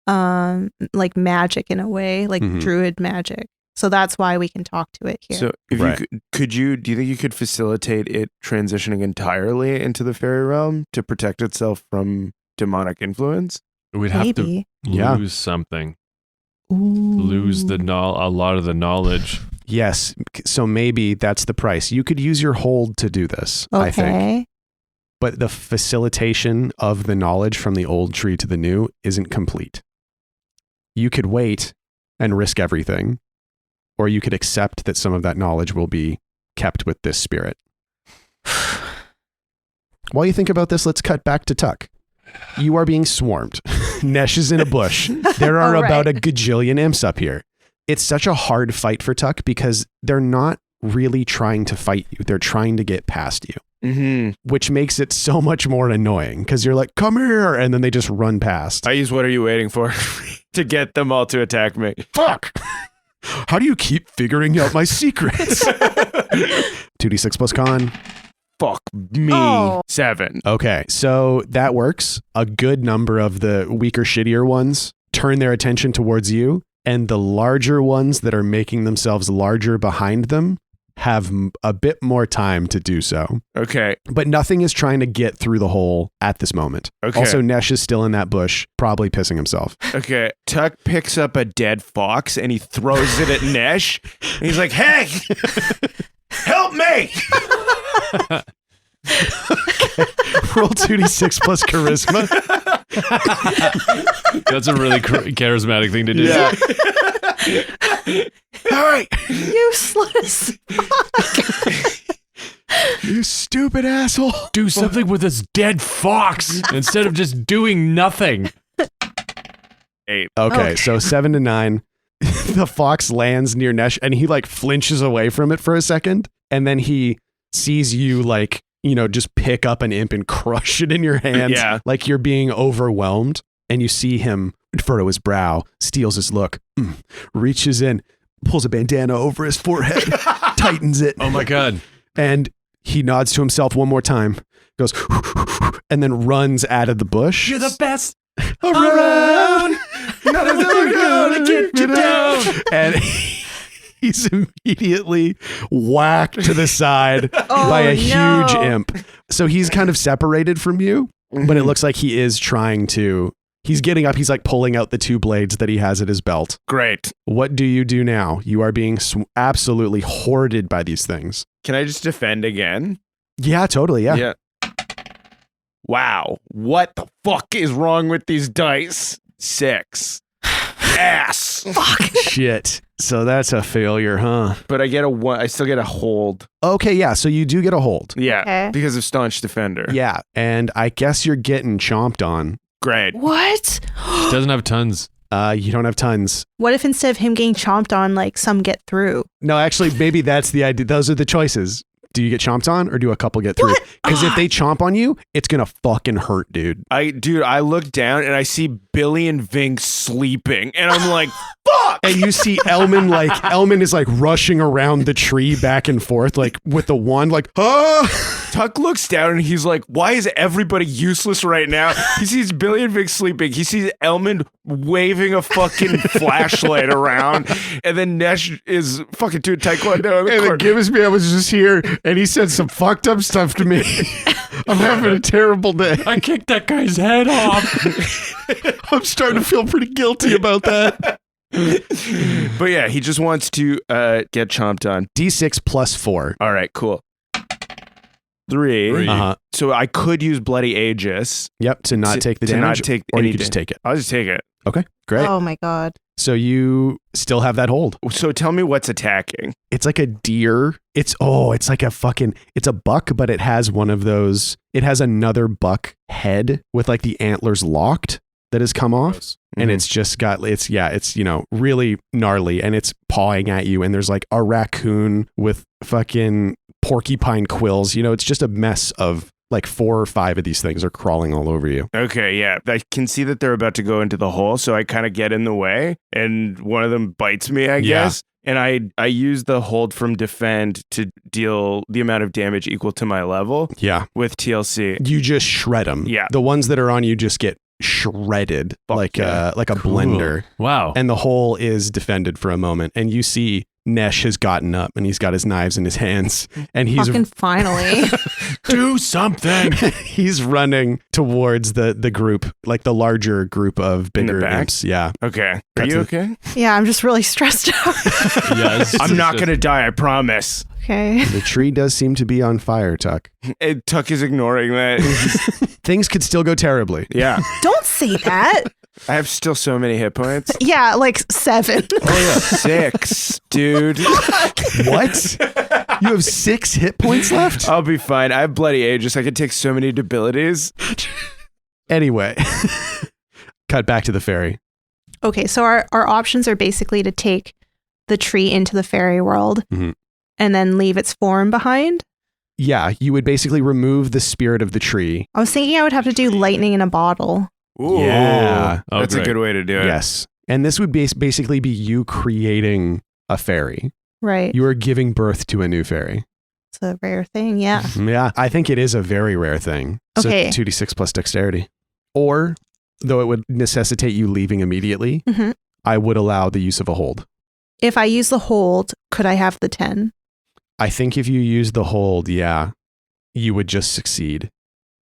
like magic in a way, like druid magic. So that's why we can talk to it here. So if you do you think you could facilitate it transitioning entirely into the fairy realm to protect itself from demonic influence? We'd have Maybe. to Yeah. lose something. Lose a lot of the knowledge. Yes. So maybe that's the price. You could use your hold to do this, I think. Okay. But the facilitation of the knowledge from the old tree to the new isn't complete. You could wait and risk everything, or you could accept that some of that knowledge will be kept with this spirit. While you think about this, let's cut back to Tuck. You are being swarmed. Nesh is in a bush. There are about a gajillion imps up here. It's such a hard fight for Tuck because they're not really trying to fight you. They're trying to get past you. Mm-hmm. Which makes it so much more annoying because you're like, come here, and then they just run past. I use what are you waiting for to get them all to attack me. Fuck! How do you keep figuring out my secrets? 2d6 plus con. Fuck me. Oh. 7. Okay, so that works. A good number of the weaker, shittier ones turn their attention towards you, and the larger ones that are making themselves larger behind them have a bit more time to do so. Okay. But nothing is trying to get through the hole at this moment. Okay. Also, Nesh is still in that bush, probably pissing himself. Okay. Tuck picks up a dead fox and he throws it at Nesh. And he's like, hey, help me. Roll 2d6 plus charisma. That's a really charismatic thing to do. Yeah. All right. Useless. You stupid asshole. Do something with this dead fox instead of just doing nothing. 8. Okay, so 7 to 9. The fox lands near Nesh and he like flinches away from it for a second. And then he sees you like, you know, just pick up an imp and crush it in your hands. Yeah. Like you're being overwhelmed. And you see him furrow his brow, steals his look, reaches in, pulls a bandana over his forehead, tightens it. Oh my God. And he nods to himself one more time, goes, and then runs out of the bush. You're the best around. Nothing's ever gonna get you down. And he's immediately whacked to the side by a huge imp. So he's kind of separated from you, but it looks like he is trying to. He's getting up. He's like pulling out the 2 blades that he has at his belt. Great. What do you do now? You are being absolutely hoarded by these things. Can I just defend again? Yeah, totally. Yeah. Wow. What the fuck is wrong with these dice? 6. Ass. Fuck. Shit. So that's a failure, huh? But I get a 1. I still get a hold. Okay, yeah. So you do get a hold. Yeah. Okay. Because of staunch defender. Yeah. And I guess you're getting chomped on. Great. What? Doesn't have tons. You don't have tons. What if instead of him getting chomped on, like some get through? No, actually, maybe that's the idea. Those are the choices. Do you get chomped on or do a couple get through? Because if they chomp on you, it's going to fucking hurt, dude. I look down and I see Billy and Vink sleeping and I'm like, fuck! And you see Elman is like rushing around the tree back and forth, like with the wand, like, ah! Tuck looks down and he's like, why is everybody useless right now? He sees Billy and Vic sleeping. He sees Elman waving a fucking flashlight around. And then Nesh is fucking doing taekwondo in the And corner. then Gibbs me, I was just here and he said some fucked up stuff to me. I'm having a terrible day. I kicked that guy's head off. I'm starting to feel pretty guilty about that. But yeah, he just wants to get chomped on. D6 plus 4. All right, cool. 3. Uh-huh. So I could use Bloody Aegis. Yep, to not take the to damage. not take or any you could just take it. I'll just take it. Okay, great. Oh my god. So you still have that hold. So tell me what's attacking. It's like a deer. It's like it's a buck, but it has one of those. It has another buck head with like the antlers locked that has come off. And Mhm. it's just got, it's really gnarly and it's pawing at you. And there's like a raccoon with fucking porcupine quills. It's just a mess of like 4 or 5 of these things are crawling all over you. Okay, yeah. I can see that they're about to go into the hole, so I kind of get in the way, and one of them bites me, I guess. And I use the hold from defend to deal the amount of damage equal to my level Yeah. with TLC. You just shred them. Yeah. The ones that are on you just get shredded like a blender. Wow. And the hole is defended for a moment. And you see Nesh has gotten up and he's got his knives in his hands and he's Fucking finally. do something. he's running towards the group, like the larger group of In the bigger back? imps. Yeah. Okay. Are Cut you to okay? Yeah, I'm just really stressed out. Yes. I'm not going to die, I promise. Okay. The tree does seem to be on fire, Tuck. Tuck is ignoring that. Things could still go terribly. Yeah. Don't say that. I have still so many hit points. Yeah, like 7. Oh yeah, 6, dude. What? You have 6 hit points left? I'll be fine. I have Bloody Aegis. I can take so many debilities. Anyway, cut back to the fairy. Okay, so our options are basically to take the tree into the fairy world Mhm. and then leave its form behind. Yeah, you would basically remove the spirit of the tree. I was thinking I would have to do lightning in a bottle. Ooh, Yeah. Oh, that's a great. good way to do it. Yes. And this would basically be you creating a fairy. Right. You are giving birth to a new fairy. It's a rare thing, yeah. Yeah, I think it is a very rare thing. Okay. So 2d6 plus dexterity. Or, though it would necessitate you leaving immediately, Mhm. I would allow the use of a hold. If I use the hold, could I have the 10? I think if you use the hold, yeah, you would just succeed.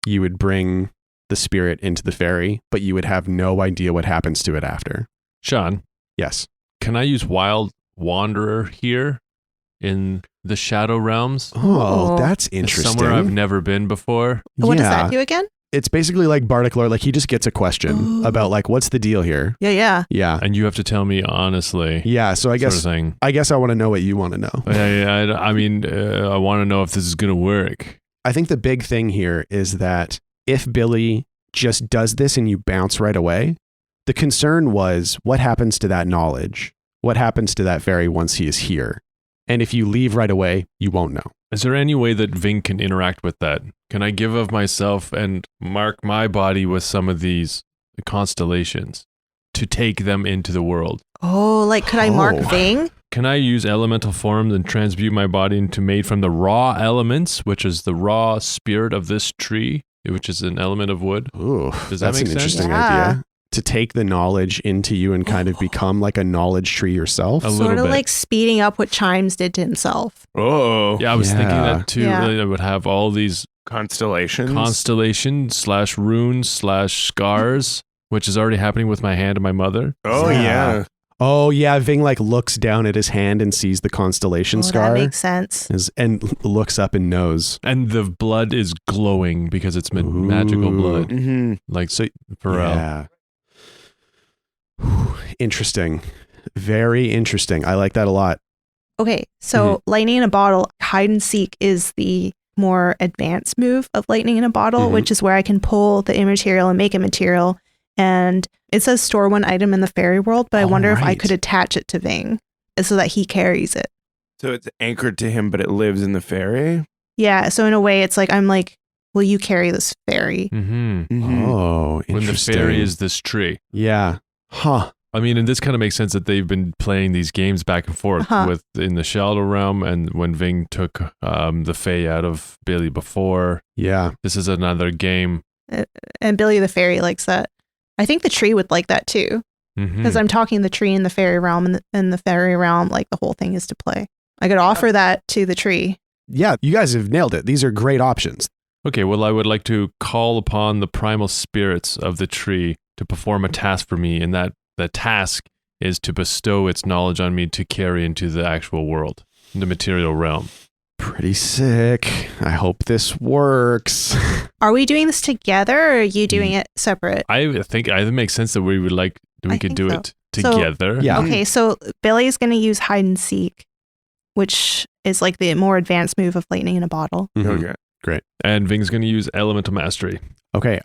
You would bring the spirit into the fairy, but you would have no idea what happens to it after. Sean, Yes. can I use Wild Wanderer here in the Shadow Realms? Oh, that's It's interesting. somewhere I've never been before. What does Yeah. that do again? It's basically like Bardic Lore. Like he just gets a question Oh. about like, what's the deal here? Yeah. Yeah. And you have to tell me honestly. Yeah. So I Sort guess of thing. I want to know what you want to know. I mean, I want to know if this is going to work. I think the big thing here is that if Billy just does this and you bounce right away, the concern was what happens to that knowledge? What happens to that fairy once he is here? And if you leave right away, you won't know. Is there any way that Ving can interact with that? Can I give of myself and mark my body with some of these constellations to take them into the world? Oh, like could I mark Oh. Ving? Can I use elemental forms and transmute my body into made from the raw elements, which is the raw spirit of this tree, which is an element of wood? Ooh, Does that that's make an sense? interesting Yeah. idea. To take the knowledge into you and kind of become like a knowledge tree yourself. A little Sort of bit. like speeding up what Chimes did to himself. Oh, Yeah, I was thinking Yeah. that too. Yeah. Really, I would have all these constellations. constellation/runes/scars, which is already happening with my hand and my mother. Oh yeah. Oh yeah, Ving like looks down at his hand and sees the constellation Oh, scar that makes sense. and looks up and knows. And the blood is glowing because it's magical Ooh. blood. Mm-hmm. Like So Pharrell. yeah. Interesting. Very interesting. I like that a lot. Okay, so lightning in a bottle, hide and seek is the more advanced move of lightning in a bottle, Mhm. which is where I can pull the immaterial and make it material. And it says store one item in the fairy world, but I All wonder if I right. could attach it to Ving so that he carries it. So it's anchored to him, but it lives in the fairy. Yeah, so in a way, it's like, I'm like, will you carry this fairy? Mm-hmm. Mm-hmm. Oh, When the interesting. fairy is this tree. Yeah. Huh. I mean, and this kind of makes sense that they've been playing these games back and forth Uh-huh. with in the Shadow Realm, and when Ving took the Fae out of Billy before. Yeah. This is another game. And Billy the fairy likes that. I think the tree would like that too, Mhm. because I'm talking the tree in the fairy realm, and in the fairy realm, like the whole thing is to play. I could offer that to the tree. Yeah, you guys have nailed it. These are great options. Okay, well, I would like to call upon the primal spirits of the tree to perform a task for me, and that the task is to bestow its knowledge on me to carry into the actual world, the material realm. Pretty sick. I hope this works. Are we doing this together, or are you doing it separate? I think it makes sense that we I could think do so. it together. Yeah. Okay, so Billy's going to use hide and seek, which is like the more advanced move of lightning in a bottle. Mhm. Okay. And Ving's going to use elemental mastery. Okay.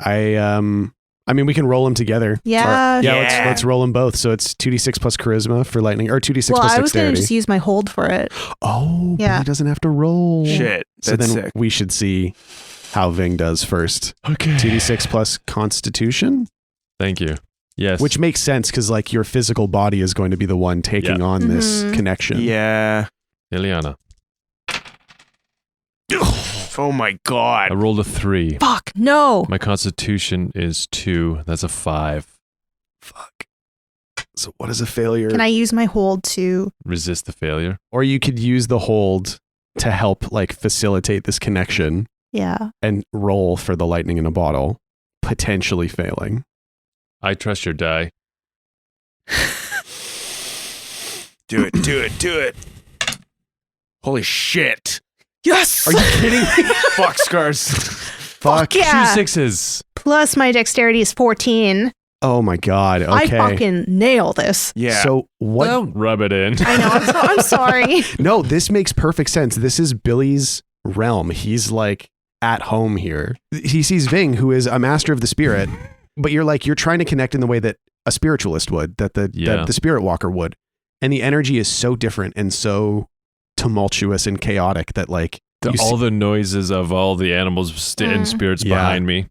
I mean, we can roll them together. Yeah. Yeah. Yeah. Let's roll them both. So it's 2d6 plus charisma for lightning, or 2d6 Well, plus I was going to dexterity. just use my hold for it. Oh, Yeah. Billy doesn't have to roll. Shit. So That's then sick. we should see how Ving does first. Okay. 2d6 plus constitution, Thank you. Yes. which makes sense because like your physical body is going to be the one taking on this Mhm. connection. Yeah. Ileana. Oh my I god. rolled a 3. Fuck, no. My constitution is 2. That's a 5. Fuck. So what is a failure? Can I use my hold to? Resist the failure. Or you could use the hold to help like facilitate this connection Yeah. and roll for the lightning in a bottle, potentially failing. I trust your die. Do it. Do it. Do it. Holy shit. Yes. Are you kidding me? Fuck scars. Fuck. Yeah. 2 6s. Plus my dexterity is 14. Oh my God. I Okay. fucking nail this. Yeah. So what? Don't rub it in. I know. I'm sorry. No, this makes perfect sense. This is Billy's realm. He's like at home here. He sees Ving, who is a master of the spirit, but you're trying to connect in the way that a spiritualist would, that the spirit walker would. And the energy is so different and so tumultuous and chaotic that all the noises of all the animals and spirits behind me.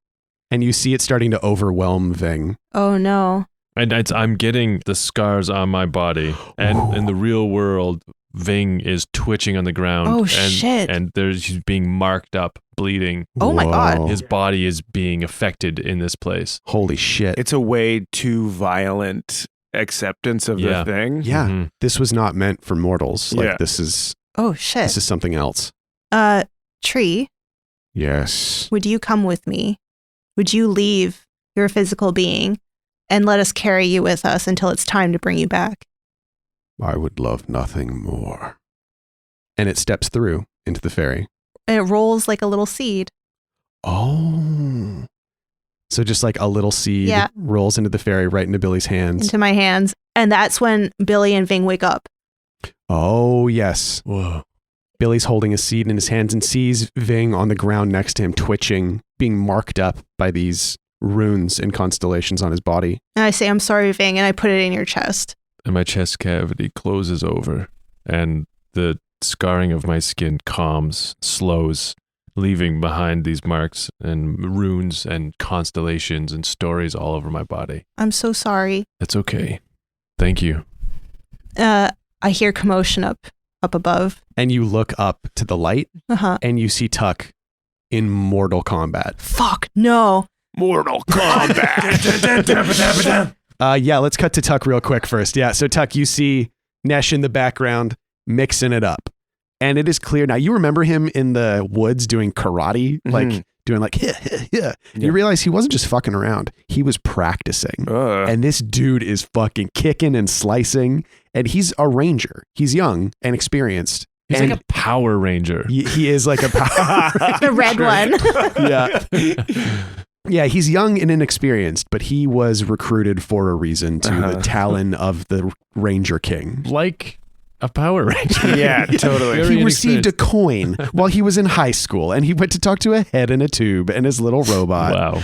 And you see it starting to overwhelm Ving. Oh no. And I'm getting the scars on my body. And in the real world, Ving is twitching on the ground. Oh, and, shit. And he's being marked up, bleeding. Oh my God. His body is being affected in this place. Holy shit. It's a way too violent acceptance of the thing. Yeah. Mm-hmm. This was not meant for mortals. Like this is something else. Tree, Yes. would you come with me? Would you leave your physical being and let us carry you with us until it's time to bring you back? I would love nothing more. And it steps through into the ferry. And it rolls like a little seed. Oh. So just like a little seed rolls into the ferry right into Billy's hands. Into my hands. And that's when Billy and Ving wake up. Oh, yes. Whoa. Billy's holding a seed in his hands and sees Ving on the ground next to him, twitching, being marked up by these runes and constellations on his body. And I say, I'm sorry, Ving, and I put it in your chest. And my chest cavity closes over, and the scarring of my skin calms, slows, leaving behind these marks and runes and constellations and stories all over my body. I'm so sorry. It's okay. Thank you. I hear commotion up above. And you look up to the light and you see Tuck in mortal combat. Fuck, no. Mortal Kombat. Let's cut to Tuck real quick first. Yeah, so Tuck, you see Nesh in the background mixing it up. And it is clear now, you remember him in the woods doing karate, doing yeah. You realize he wasn't just fucking around. He was practicing. And this dude is fucking kicking and slicing. And he's a ranger. He's young and experienced. He's like a Power Ranger. He is like a Power Ranger. The red one. Yeah. Yeah, he's young and inexperienced, but he was recruited for a reason to the talon of the Ranger King. Like a Power Ranger. Yeah, totally. He received a coin while he was in high school, and he went to talk to a head in a tube and his little robot. Wow.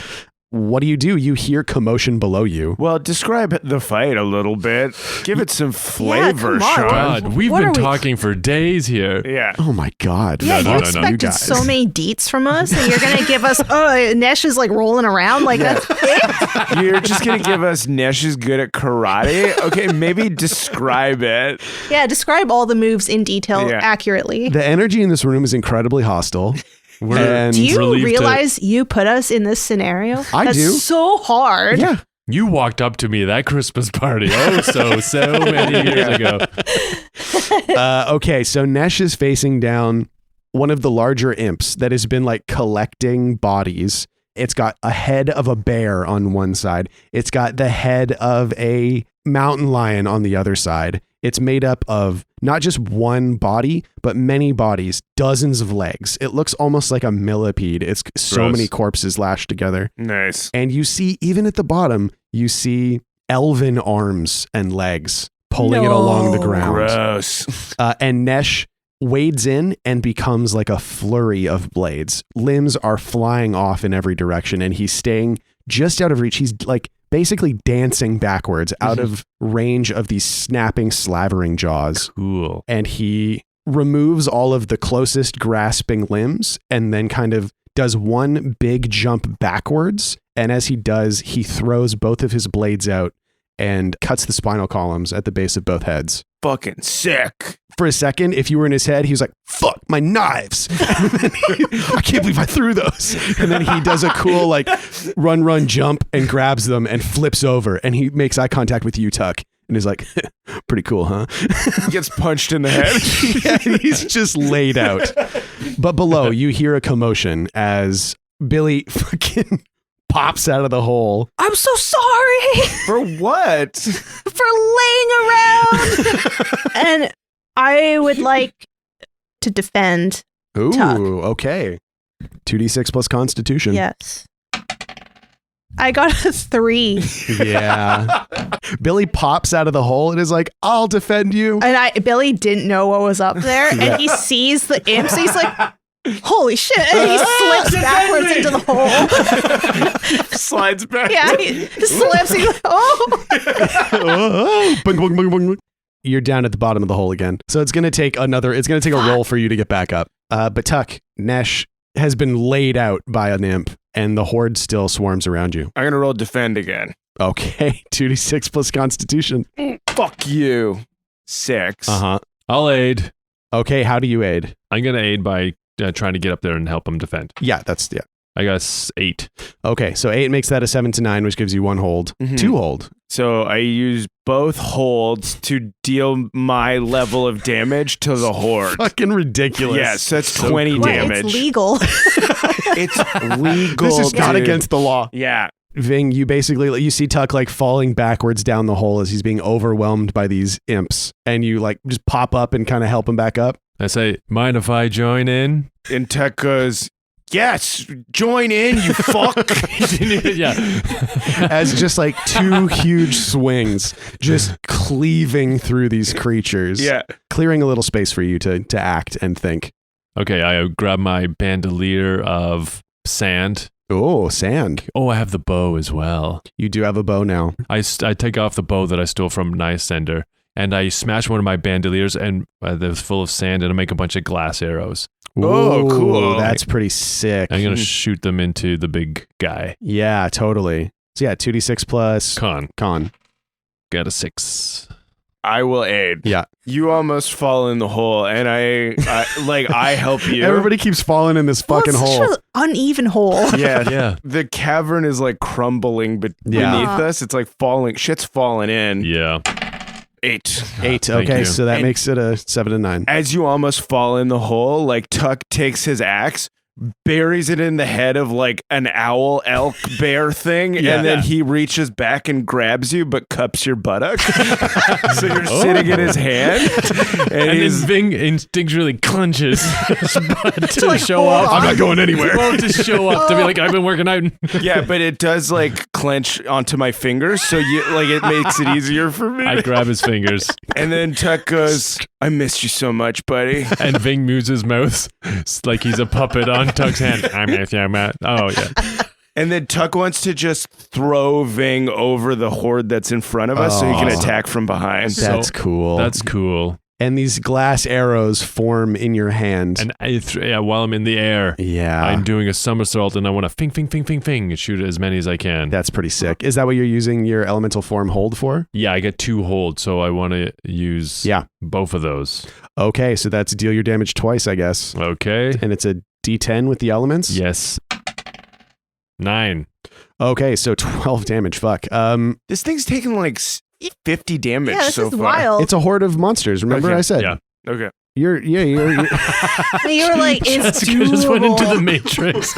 What do? You hear commotion below you. Well, describe the fight a little bit. Give it some flavor, come on. Shawn. God, we've been talking for days here. Yeah. Oh my God. Yeah, No, you no, no, expected you guys. so many deets from us, and you're going to give us, Nesh is like rolling around like that's it? You're just going to give us Nesh is good at karate? Okay, maybe describe it. Yeah, describe all the moves in detail accurately. The energy in this room is incredibly hostile. We're Do you relieved realize you put us in this scenario? I That's do. so hard. Yeah. You walked up to me at that Christmas party so many years ago. Okay, so Nesh is facing down one of the larger imps that has been like collecting bodies. It's got a head of a bear on one side. It's got the head of a mountain lion on the other side. It's made up of not just one body, but many bodies, dozens of legs. It looks almost like a millipede. It's so Gross. many corpses lashed together. Nice. And you see, even at the bottom, you see elven arms and legs pulling it along the ground. Gross. And Nesh wades in and becomes like a flurry of blades. Limbs are flying off in every direction, and he's staying just out of reach. He's like basically dancing backwards out of range of these snapping, slavering jaws. Cool. And he removes all of the closest grasping limbs and then kind of does one big jump backwards. And as he does, he throws both of his blades out and cuts the spinal columns at the base of both heads. Fucking sick. For a second, if you were in his head, he was like, fuck, my knives. I can't believe I threw those. And then he does a cool like run, jump and grabs them and flips over. And he makes eye contact with you, Tuck. And he's like, pretty cool, huh? He gets punched in the head. Yeah, he's just laid out. But below, you hear a commotion as Billy fucking pops out of the hole. I'm so sorry For what? for laying around. And I would like to defend. Ooh, Tuck. okay. 2d6 plus Constitution. Yes. I got a 3. Yeah. Billy pops out of the hole and is like, I'll defend you. And Billy didn't know what was up there. And he sees the imps. He's like, holy shit. And he slips backwards into the hole. Slides back. Yeah, he slips. He's like, oh. Bung, bung, bung, bung. You're down at the bottom of the hole again. So it's going to take a roll for you to get back up. But Tuck, Nesh has been laid out by an imp and the horde still swarms around you. I'm going to roll defend again. Okay. 2d6 plus constitution. Fuck you. 6. Uh-huh. I'll aid. Okay. How do you aid? I'm going to aid by trying to get up there and help him defend. Yeah. I got 8. Okay. So 8 makes that a 7 to 9, which gives you 1 hold. 2 hold. So I use both holds to deal my level of damage to the horde. Fucking ridiculous. Yes, that's 20 damage. It's legal. It's legal. This is not dude. against the law. Yeah. Ving, you see Tuck like falling backwards down the hole as he's being overwhelmed by these imps, and you like just pop up and kind of help him back up. I say, mind if I join in? And Tech goes, yes, join in, you fuck. Yeah. As just like 2 huge swings just cleaving through these creatures. Yeah. Clearing a little space for you to act and think. Okay, I grab my bandolier of sand. Oh, sand. Oh, I have the bow as well. You do have a bow now. I take off the bow that I stole from Nightstender, and I smash one of my bandoliers and that was full of sand, and I make a bunch of glass arrows. Oh, cool. That's pretty sick. I'm going to shoot them into the big guy. Yeah, totally. So yeah, 2d6 plus Con. Got a 6. I will aid. Yeah. You almost fall in the hole, and I help you. Everybody keeps falling in this fucking it's hole. such an uneven hole. Yeah. Yeah. The cavern is like crumbling beneath Yeah. us. It's like falling. Shit's falling in. Yeah. 8. 8. Thank Okay, you. so that And- makes it a 7 to 9. As you almost fall in the hole, like Tuck takes his axe, buries it in the head of like an owl, elk, bear thing, Yeah. and then he reaches back and grabs you, but cups your buttock. So you're sitting in his hand, and And he's then Ving instinctually clenches his butt to like, show hold up. on. I'm not going anywhere. Well, to show up, to be like, I've been working out. yeah, but it does like clench onto my fingers, so you like it makes it easier for me. I grab his fingers, And then Tuck goes, "I missed you so much, buddy." and Ving moves his mouth like he's a puppet on Tuck's hand. I miss you, Matt. Oh, yeah. And then Tuck wants to just throw Ving over the horde that's in front of us so he can Oh. attack from behind. That's cool. That's cool. And these glass arrows form in your hand. And while I'm in the air, yeah. I'm doing a somersault, and I want to fing, fing, fing, fing, fing, and shoot as many as I can. That's pretty sick. Is that what you're using your elemental form hold for? Yeah, I get 2 holds, so I want to use both of those. Okay, so that's deal your damage twice, I guess. Okay. And it's a D10 with the elements? Yes. 9. Okay, so 12 damage. Fuck. This thing's taken like 50 damage Yeah, this so is far. wild. It's a horde of monsters. Remember Okay, I said? Yeah. Okay. You're You were like, it's Jessica just went into the doable. Matrix.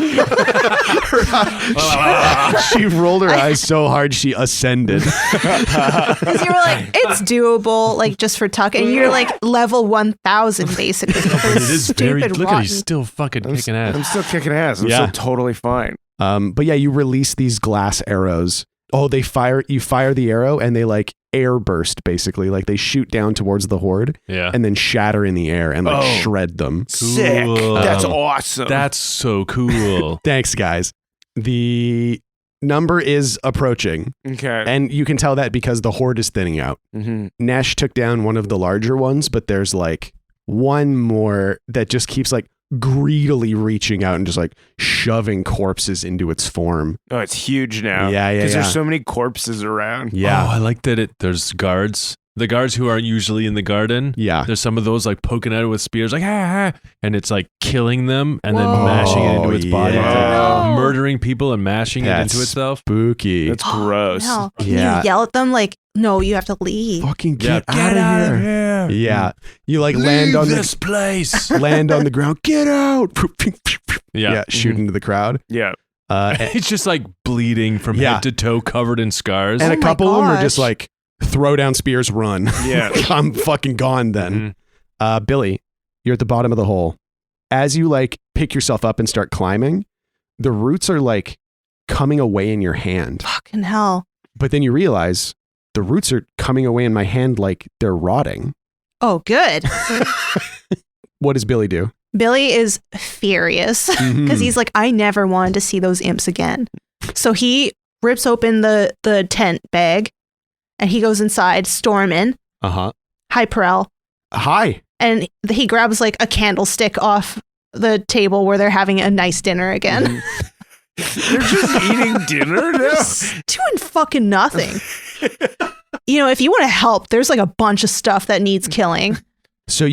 she rolled her eyes so hard she ascended. Because you were like, it's doable, like just for Tuck, and you're like level 1000 basically. It is very. Stupid Look at he's rotten. still fucking kicking I'm ass. still kicking ass. I'm Yeah. still totally fine. But yeah, you release these glass arrows. Oh, you fire the arrow and they like air burst basically. Like they shoot down towards the horde Yeah. and then shatter in the air and like Oh. shred them. Sick. Cool. That's awesome. That's so cool. Thanks, guys. The number is approaching, okay. and you can tell that because the horde is thinning out. Mm-hmm. Nesh took down one of the larger ones, but there's like one more that just keeps like greedily reaching out and just like shoving corpses into its form. Oh, it's huge now. Yeah, Because yeah. there's so many corpses around. Yeah. Oh, I like that there's guards. The guards who aren't usually in the garden. Yeah. There's some of those like poking at it with spears, like, and it's like killing them and then Whoa. mashing it into its body. It's like No. murdering people and mashing it That's into itself. spooky. That's gross. No. Yeah. You yell at them like, no, you have to leave. Fucking Yeah, get out of here. Yeah. You like land on this place. land on the ground. Get out. Yeah. Shoot into the crowd. Yeah. And, It's just like bleeding from Yeah. head to toe, covered in scars. and Oh a my couple of them are just gosh. like throw down spears, run. Yeah. I'm fucking gone then. Mhm. Billy, you're at the bottom of the hole. As you like pick yourself up and start climbing, the roots are like coming away in your hand. Fucking hell. But then you realize the roots are coming away in my hand like they're rotting. Oh, good. What does Billy do? Billy is furious because he's like, I never wanted to see those imps again. So he rips open the tent bag and he goes inside, storming. Uh-huh. Hi, Perel. Hi. And he grabs like a candlestick off the table where they're having a nice dinner again. They're just eating dinner now? Doing fucking nothing. You know, if you want to help, there's like a bunch of stuff that needs killing. So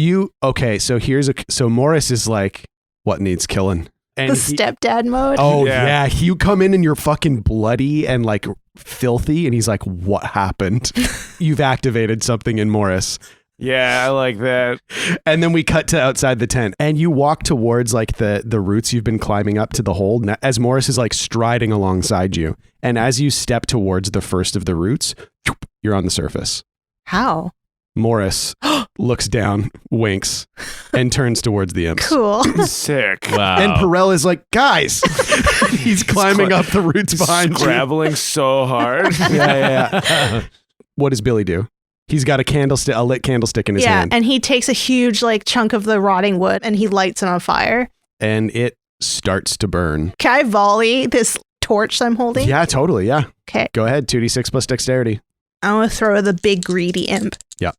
so Morris is like, what needs killing? And The stepdad mode. Oh yeah. You come in and you're fucking bloody and like filthy, and he's like, what happened? You've activated something in Morris. Yeah, I like that. And then we cut to outside the tent, and you walk towards like the roots you've been climbing up to the hole as Morris is like striding alongside you. And as you step towards the first of the roots, you're on the surface. How? Morris looks down, winks, and turns towards the imps. Cool. Sick. Wow. And Perel is like, guys, he's climbing up the roots behind you. Scrabbling so hard. Yeah. What does Billy do? He's got a lit candlestick in his hand. And he takes a huge like chunk of the rotting wood and he lights it on fire. And it starts to burn. Can I volley this torch I'm holding? Yeah, totally. Yeah. Okay. Go ahead. 2d6 plus dexterity. I'm going to throw the big greedy imp. Yeah.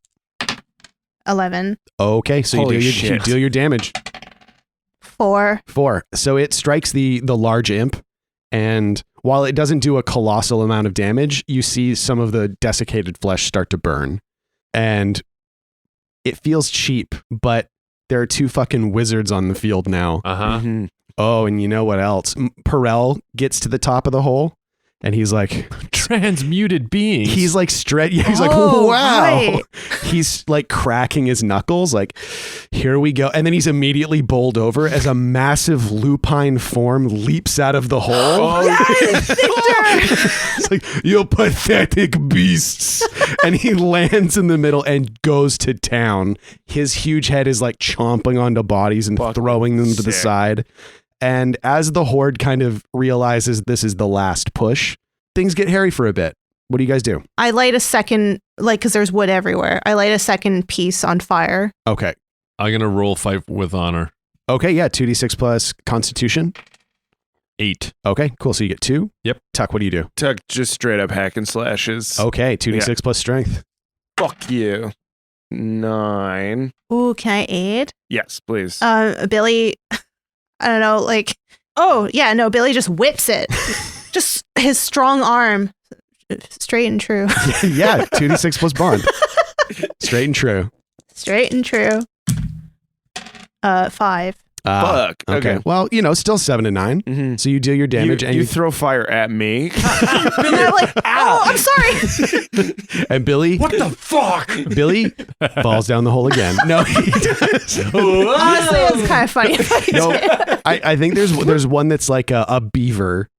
11. Okay. So Holy you shit. deal your damage. 4. 4. So it strikes the large imp. And while it doesn't do a colossal amount of damage, you see some of the desiccated flesh start to burn. And it feels cheap, but there are 2 fucking wizards on the field now. Uh-huh. Mm-hmm. Oh, and you know what else? Perel gets to the top of the hole, and he's like... Transmuted beings. He's like he's like, Oh, wow. right. He's like cracking his knuckles, like, here we go. And then he's immediately bowled over as a massive lupine form leaps out of the hole. Oh, Yes, Victor! It's like, you pathetic beasts. And he lands in the middle and goes to town. His huge head is like chomping onto bodies and Fucking throwing them to the sick. side. And as the horde kind of realizes this is the last push, things get hairy for a bit. What do you guys do? I light a second, like, because there's wood everywhere. I light a second piece on fire. Okay. I'm going to roll 5 with honor. Okay, yeah, 2d6 plus constitution. 8. Okay, cool. So you get 2. Yep. Tuck, what do you do? Tuck just straight up hack and slashes. Okay, 2d6 plus strength. Fuck you. 9. Ooh, can I aid? Yes, please. Billy, I don't know, like, oh, yeah, no, Billy just whips it. Just his strong arm, straight and true. Yeah, 2d6 plus bond. Straight and true. Straight and true. 5. Fuck. Okay. Well, still 7 to 9. Mm-hmm. So you deal your damage and you throw fire at me. And they're like, oh, I'm sorry. and Billy What the fuck? Billy falls down the hole again. No, he does. Honestly, it's kind of funny. If I No, did. I think there's one that's like a beaver.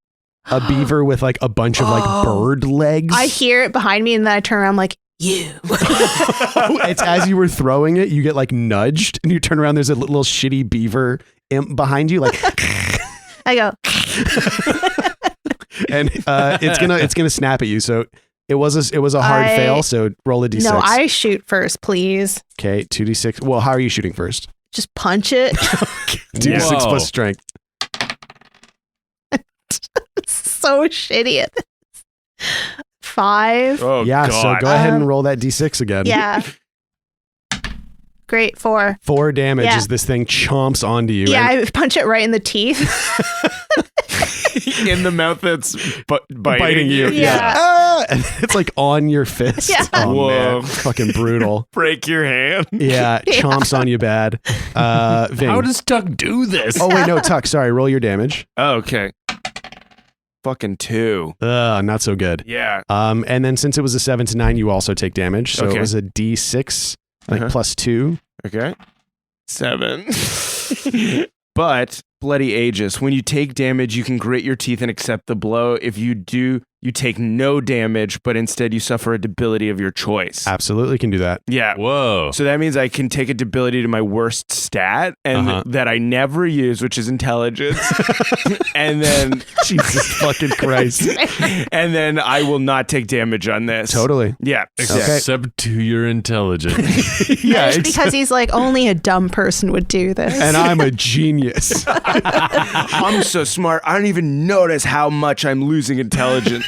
A beaver with like a bunch of like bird legs. I hear it behind me and then I turn around, I'm like, you. It's as you were throwing it, you get like nudged and you turn around, there's a little shitty beaver imp behind you, like I go, and it's gonna snap at you. So it was a hard fail, so roll a d6. no, I shoot first, please. Okay, 2d6. Well, how are you shooting first? Just punch it. 2d6 Whoa. plus strength. So shitty at this. 5. Oh, Yeah, God. so go ahead and roll that d6 again. Yeah. Great, 4. 4 damage Yeah. as this thing chomps onto you. Yeah, and I punch it right in the teeth. In the mouth that's biting you. Yeah. Ah! And it's like on your fist. Yeah. Oh, Whoa. man. Fucking brutal. Break your hand. Yeah, chomps on you bad. Ving. How does Tuck do this? Oh, wait, no, Tuck. Sorry, roll your damage. Oh, okay. Fucking 2. Not so good. Yeah. And then since it was a 7 to 9, you also take damage. So it Okay. was a d6, like Uh-huh. plus 2. Okay. 7. But bloody Aegis. When you take damage, you can grit your teeth and accept the blow. If you do you take no damage, but instead you suffer a debility of your choice. Absolutely can do that. Yeah. Whoa. So that means I can take a debility to my worst stat and that I never use, which is intelligence. And then Jesus fucking Christ. and then I will not take damage on this. Totally. Yeah. Except to your intelligence. Yeah. Because he's like, only a dumb person would do this. And I'm a genius. I'm so smart. I don't even notice how much I'm losing intelligence.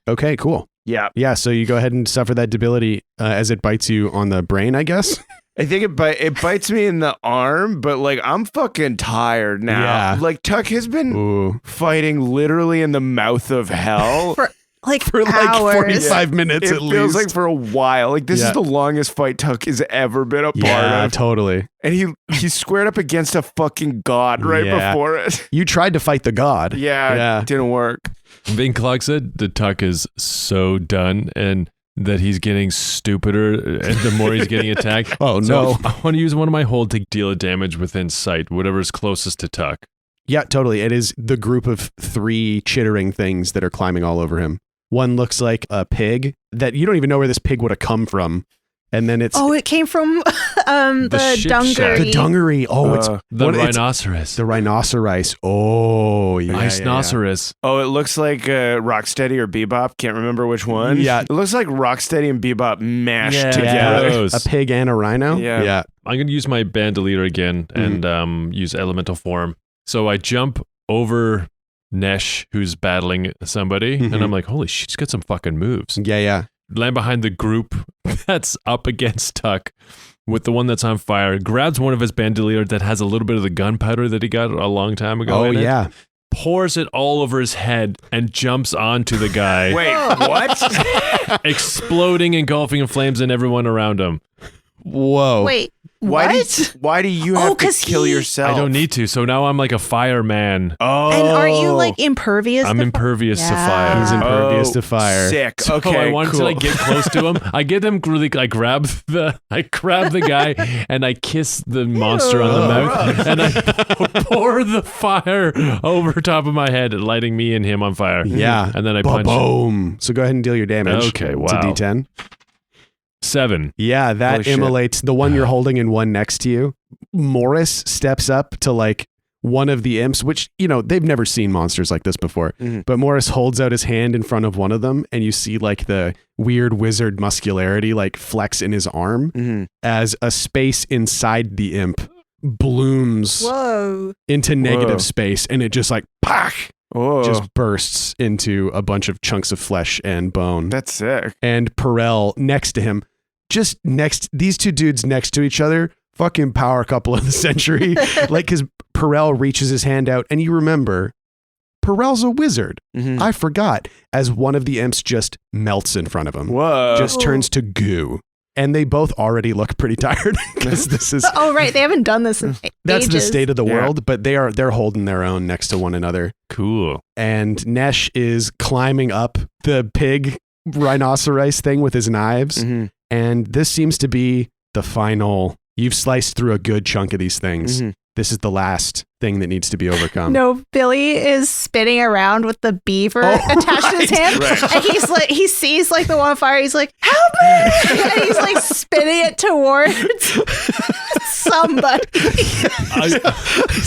Okay, cool. Yeah. Yeah, so you go ahead and suffer that debility as it bites you on the brain, I guess. I think it bites me in the arm, but like I'm fucking tired now. Yeah. Like Tuck has been fighting literally in the mouth of hell for like like hours. 45 minutes it at feels least. like for a while. Like this is the longest fight Tuck has ever been a part of. Totally. And he squared up against a fucking god right before it. You tried to fight the god. Yeah. It didn't work. Vin Clark said the Tuck is so done and that he's getting stupider and the more he's getting attacked. Oh, So no. I want to use one of my hold to deal a damage within sight, whatever's closest to Tuck. Yeah, totally. It is the group of 3 chittering things that are climbing all over him. One looks like a pig that you don't even know where this pig would have come from. And then it's... Oh, it came from the shit dungaree. shack. the dungaree. Oh, it's The it's rhinoceros. the rhinoceros. Oh, yeah. Rhinoceros. Oh, it looks like Rocksteady or Bebop. Can't remember which one. Yeah. It looks like Rocksteady and Bebop mashed Yeah. together. Gross. A pig and a rhino. Yeah. Yeah. I'm going to use my bandolier again and use elemental form. So I jump over Nesh, who's battling somebody, and I'm like, holy shit, she's got some fucking moves. Yeah. Land behind the group that's up against Tuck with the one that's on fire, grabs one of his bandolier that has a little bit of the gunpowder that he got a long time ago. Oh, in it, yeah. pours it all over his head and jumps onto the guy, Wait, what? exploding, engulfing in flames and everyone around him. Whoa. Wait, Why what? why do you have to 'cause kill yourself? I don't need to, so now I'm like a fireman. Oh. And aren't you like impervious? I'm to impervious to Yeah. fire. He's impervious to Oh, fire. Sick. So Okay, I wanted cool. to like get close to him. I get him really. I grab the guy and I kiss the monster on the mouth and I pour the fire over top of my head, lighting me and him on fire. Yeah. and then I punch. Boom. So go ahead and deal your damage. Okay, It's a wow. D10. 7. Yeah, that Holy shit. immolates the one you're holding and one next to you. Morris steps up to like one of the imps, which, you know, they've never seen monsters like this before. But Morris holds out his hand in front of one of them, and you see like the weird wizard muscularity like flex in his arm as a space inside the imp blooms Whoa. into negative Whoa. space, and it just like pack Oh, just bursts into a bunch of chunks of flesh and bone. that's sick. And Perel next to him, just next, these two dudes next to each other, fucking power couple of the century. Like, because Perel reaches his hand out, and you remember, Perel's a wizard. I forgot. As one of the imps just melts in front of him, Whoa. just turns to goo. And they both already look pretty tired because this is Oh, right. They haven't done this in that's the ages. state of the Yeah. world, but they're holding their own next to one another. Cool. And Nesh is climbing up the pig rhinoceros thing with his knives. And this seems to be the final. You've sliced through a good chunk of these things. This is the last thing that needs to be overcome. No, Billy is spinning around with the beaver attached to his hand. And he's like, he sees like the one on fire. He's like, help me! And he's like spinning it towards somebody.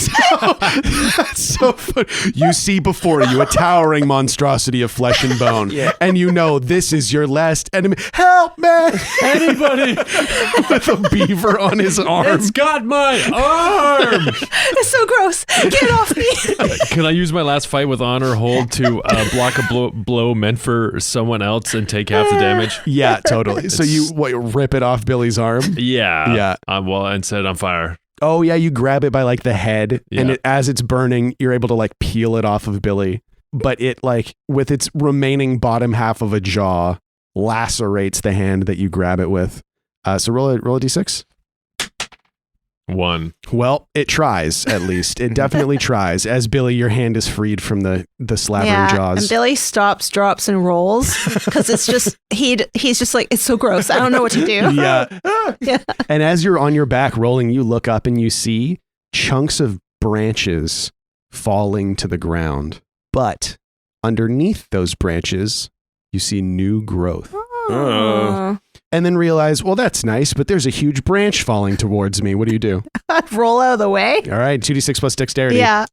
That's so fun. You see before you a towering monstrosity of flesh and bone. And you know this is your last enemy. Help me! Anybody? With a beaver on his arm. It's got my arm. It's so gross. Get off me. Can I use my last fight with honor hold to block a blow meant for someone else and take half the damage? Yeah, totally. So you rip it off Billy's arm? Yeah. Yeah. Well, and set it on fire. Oh yeah, you grab it by like the head, and Yeah. as it's burning, you're able to like peel it off of Billy. But it like with its remaining bottom half of a jaw lacerates the hand that you grab it with. So roll a d6. 1. Well, it tries at least. It definitely tries. As Billy, your hand is freed from the slavering jaws. And Billy stops, drops, and rolls because it's just he's just like, it's so gross. I don't know what to do. Yeah. Yeah. And as you're on your back rolling, you look up and you see chunks of branches falling to the ground. But underneath those branches, you see new growth. Oh. And then realize, well, that's nice, but there's a huge branch falling towards me. What do you do? Roll out of the way. All right, 2d6 plus dexterity. Yeah.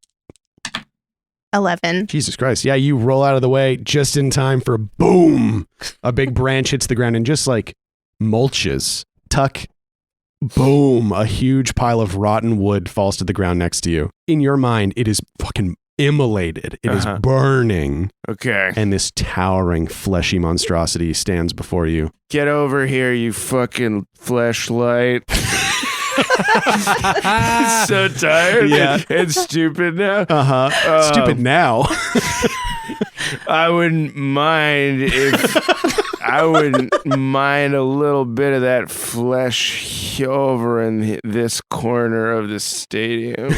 11. Jesus Christ. Yeah, you roll out of the way just in time for boom. A big branch hits the ground and just like mulches. Tuck, boom. A huge pile of rotten wood falls to the ground next to you. In your mind, it is fucking immolated. It is burning. Okay. And this towering, fleshy monstrosity stands before you. Get over here, you fucking fleshlight. So tired and stupid now. Stupid now. I wouldn't mind a little bit of that flesh over in this corner of the stadium.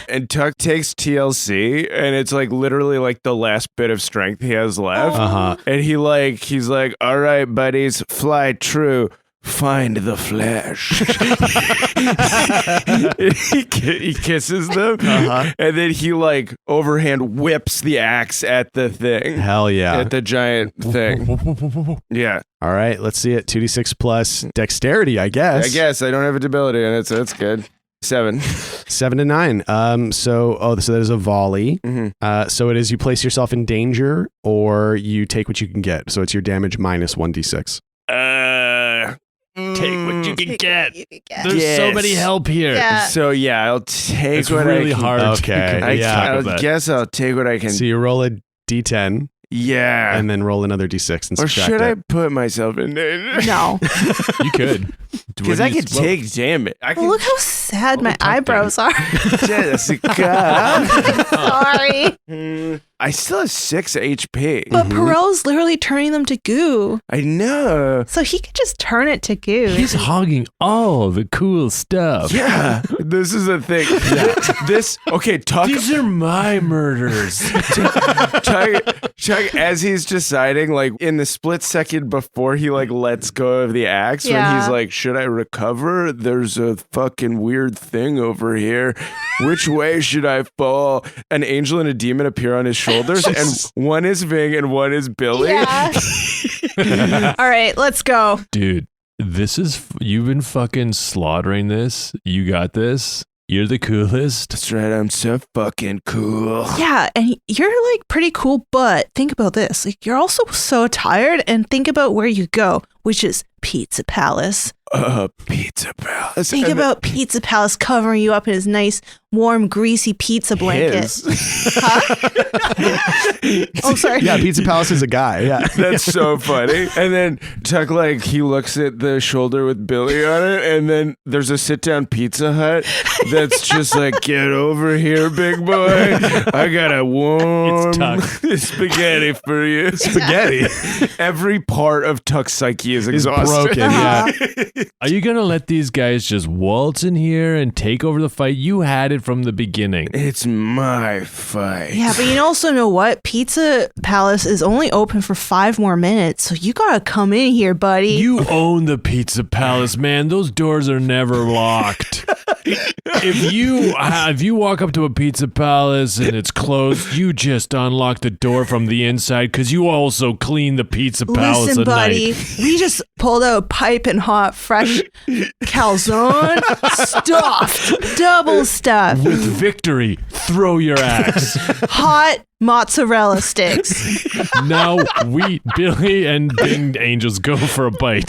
And Tuck takes TLC, and it's like literally like the last bit of strength he has left. And he's like, all right, buddies, fly true. Find the flesh. He kisses them, and then he like overhand whips the axe at the thing. Hell yeah. At the giant thing. Yeah. All right, let's see it. 2d6 plus dexterity, I guess. I guess I don't have a debility in it, so that's good. 7. 7 to 9. So that is a volley. So it is you place yourself in danger, or you take what you can get. So it's your damage minus 1d6. Take what you can get. There's so many help here. Yeah. So yeah, I'll take It's what really I can. hard. Okay. I guess I'll take what I can. So you roll a d10 Yeah. and then roll another d6 and Or subtract should it. I put myself in danger? No. You could. Because I could take damage. I Well, can look how sad my eyebrows are. Jessica. Sorry. I still have 6 HP. But Perel's literally turning them to goo. I know. So he could just turn it to goo. He's hogging all the cool stuff. Yeah. This is the thing. Okay, Tuck. These are my murders. Chuck, as he's deciding, like in the split second before he like lets go of the axe, when he's like, should I recover? There's a fucking weird thing over here. Which way should I fall? An angel and a demon appear on his shoulders, and one is Ving and one is Billy. Yeah. All right, let's go. Dude, you've been fucking slaughtering this. You got this. You're the coolest. That's right, I'm so fucking cool. Yeah, and you're like pretty cool, but think about this. Like you're also so tired, and think about where you go, which is Pizza Palace. Pizza Palace. Think about Pizza Palace covering you up in his nice, warm, greasy pizza blanket. Oh, sorry. Yeah, Pizza Palace is a guy. Yeah. That's so funny. And then Tuck, like, he looks at the shoulder with Billy on it, and then there's a sit-down Pizza Hut that's just like, get over here, big boy. I got a warm spaghetti for you. Spaghetti. Every part of Tuck's psyche is exhausted. Broken, yeah. Are you going to let these guys just waltz in here and take over the fight? You had it from the beginning. It's my fight. Yeah, but you also know what? Pizza Palace is only open for 5 more minutes, so you gotta come in here, buddy. You own the Pizza Palace, man. Those doors are never locked. If you walk up to a Pizza Palace and it's closed, you just unlock the door from the inside because you also clean the Pizza Palace Listen, at buddy, night. we just pulled out piping hot, fresh calzone, stuffed, double stuffed, With victory, throw your axe. hot mozzarella sticks. Now Billy and Bing Angels go for a bite.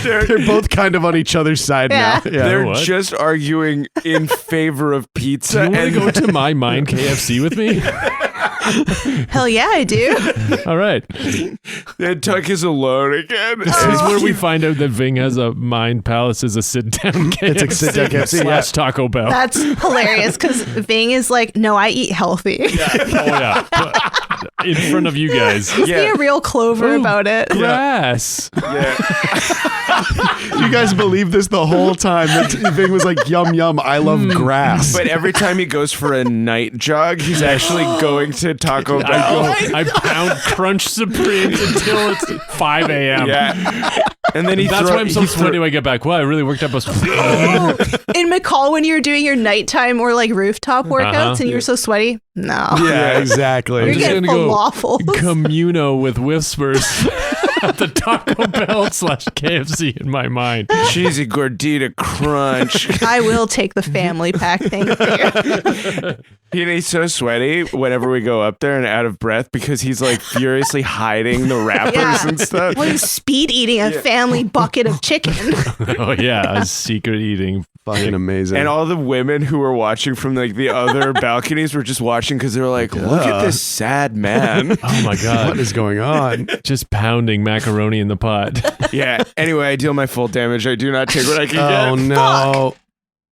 They're both kind of on each other's side Yeah. now. Yeah. They're what? just arguing in favor of Do pizza. you want to And go to my Mind KFC with me? Hell yeah, I do. All right. and Tuck is alone again. This is where we find out that Ving has a Mind Palace is a sit-down KFC. It's a sit-down KFC, yeah. / Taco Bell. That's hilarious because Ving is like, no, I eat healthy. Oh, yeah. In front of you guys. Let's be a real Clover about it. Grass. You guys believe this the whole time. That Ving was like, yum, yum, I love grass. But every time he goes for a night jog, he's actually going to Taco Bell. I pound Crunch Supremes until it's 5 a.m. Yeah. And then That's why I'm so sweaty when I get back. Wow, I really worked up. In McCall, when you were doing your nighttime or like rooftop workouts and you were so sweaty, no. Yeah, exactly. You're just getting gonna go falafels. Communo with Whispers at the Taco Bell / KFC in my mind. Cheesy gordita crunch. I will take the family pack. Thank you. He's so sweaty whenever we go up there and out of breath because he's like furiously hiding the wrappers and stuff. Well, he's speed eating a family bucket of chicken. Oh yeah, a secret eating. Fucking amazing. And all the women who were watching from like the other balconies were just watching because they were like, look at this sad man. Oh my god, what is going on? Just pounding macaroni in the pot. Yeah. Anyway, I deal my full damage. I do not take what I can get. Oh no.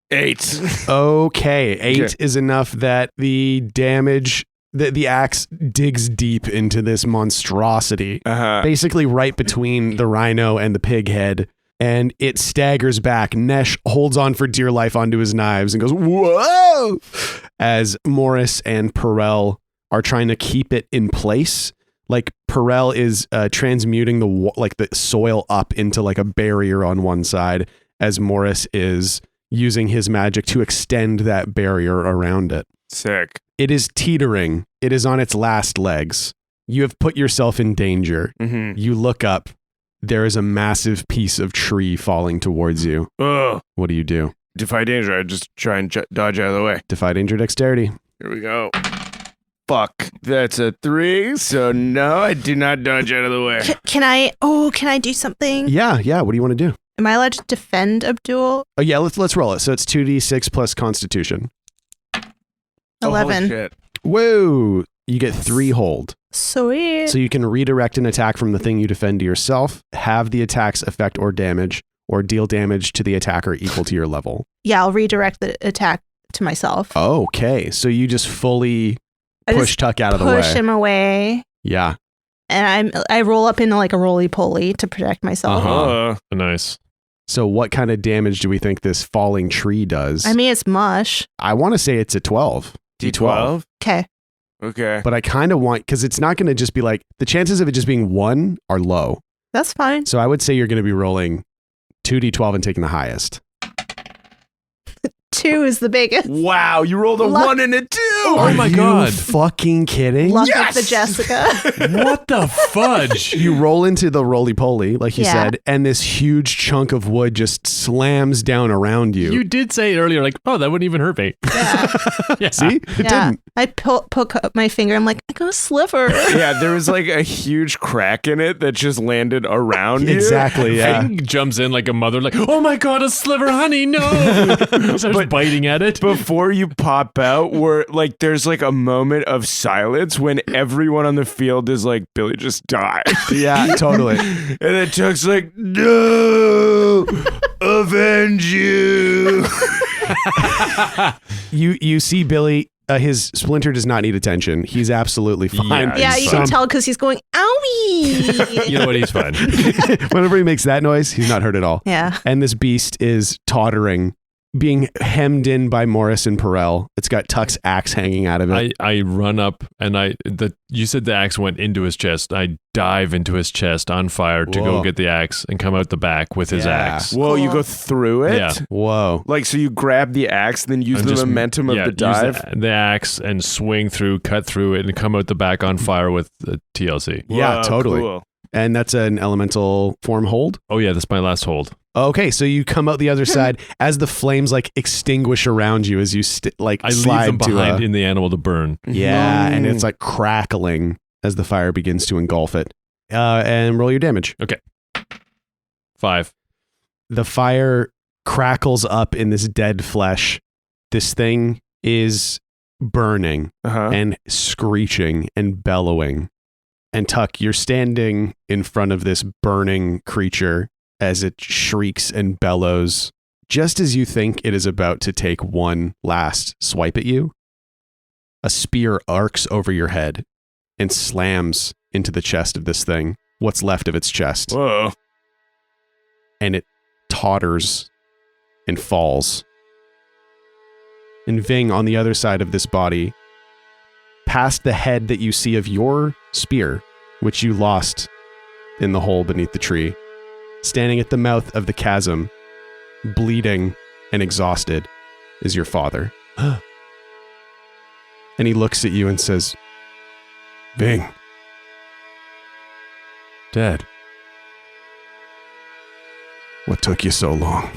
8. Okay, 8 is enough that the damage, the axe digs deep into this monstrosity, basically right between the rhino and the pig head, and it staggers back. Nesh holds on for dear life onto his knives and goes, whoa! As Morris and Perel are trying to keep it in place. Like Perel is transmuting the soil up into like a barrier on one side, as Morris is using his magic to extend that barrier around it. Sick. It is teetering. It is on its last legs. You have put yourself in danger. Mm-hmm. You look up. There is a massive piece of tree falling towards you. Ugh. What do you do? Defy danger. I just try and dodge out of the way. Defy danger dexterity. Here we go. Fuck. That's a 3. So no, I do not dodge out of the way. Can I do something? Yeah. What do you want to do? Am I allowed to defend Abdul? Oh yeah, let's roll it. So it's 2d6 plus Constitution. 11. Oh, shit. Whoa! You get 3 hold. Sweet. So you can redirect an attack from the thing you defend to yourself, have the attack's effect or damage, or deal damage to the attacker equal to your level. Yeah, I'll redirect the attack to myself. Okay, so you just fully push Tuck out of the way. Push him away. Yeah. And I roll up into like a roly-poly to protect myself. Nice. So what kind of damage do we think this falling tree does? I mean, it's mush. I want to say it's a 12. D12? Okay. Okay. But I kind of want, because it's not going to just be like, the chances of it just being 1 are low. That's fine. So I would say you're going to be rolling 2d12 and taking the highest. 2 is the biggest. Wow, you rolled a 1 and a 2. Oh my god. Fucking kidding? Luck of the Jessica. What the fudge? You roll into the roly-poly, like you Yeah. said, and this huge chunk of wood just slams down around you. You did say earlier, like, oh, that wouldn't even hurt me. Yeah. See? It Yeah. didn't. I poke up my finger. I'm like, I got a sliver. Yeah, there was like a huge crack in it that just landed around you. Exactly, yeah. Hank jumps in like a mother, like, oh my god, a sliver, honey, no! Starts biting at it. Before you pop out, there's like a moment of silence when everyone on the field is like, Billy just died. Yeah, totally. And then Chuck's like, no, avenge you. You see Billy, his splinter does not need attention. He's absolutely fine. Yeah, Yeah, you can tell because he's going, owie. You know what? He's fine. Whenever he makes that noise, he's not hurt at all. Yeah. And this beast is tottering, being hemmed in by Morris and Perel. It's got Tuck's axe hanging out of it. I run up and you said the axe went into his chest. I dive into his chest on fire to go Whoa. get the axe and come out the back with his Yeah. axe. Whoa, you go through it? Yeah. Whoa. Like, so you grab the axe, then use And the just- momentum of the use dive? the axe and swing through, cut through it, and come out the back on fire with the TLC. Yeah, Whoa, totally. cool. And that's an elemental form hold. Oh yeah, that's my last hold. Okay, so you come out the other side as the flames like extinguish around you as you I slide leave them to behind in the animal to burn. yeah, and it's like crackling as the fire begins to engulf it. And roll your damage. 5. The fire crackles up in this dead flesh. This thing is burning Uh-huh. and screeching and bellowing. And Tuck, you're standing in front of this burning creature as it shrieks and bellows. Just as you think it is about to take one last swipe at you, a spear arcs over your head and slams into the chest of this thing, what's left of its chest. Whoa. And it totters and falls. And Ving, on the other side of this body, past the head that you see of your spear, which you lost in the hole beneath the tree, Standing at the mouth of the chasm, bleeding and exhausted, is your father. And he looks at you and says, Bing. Dad. What took you so long?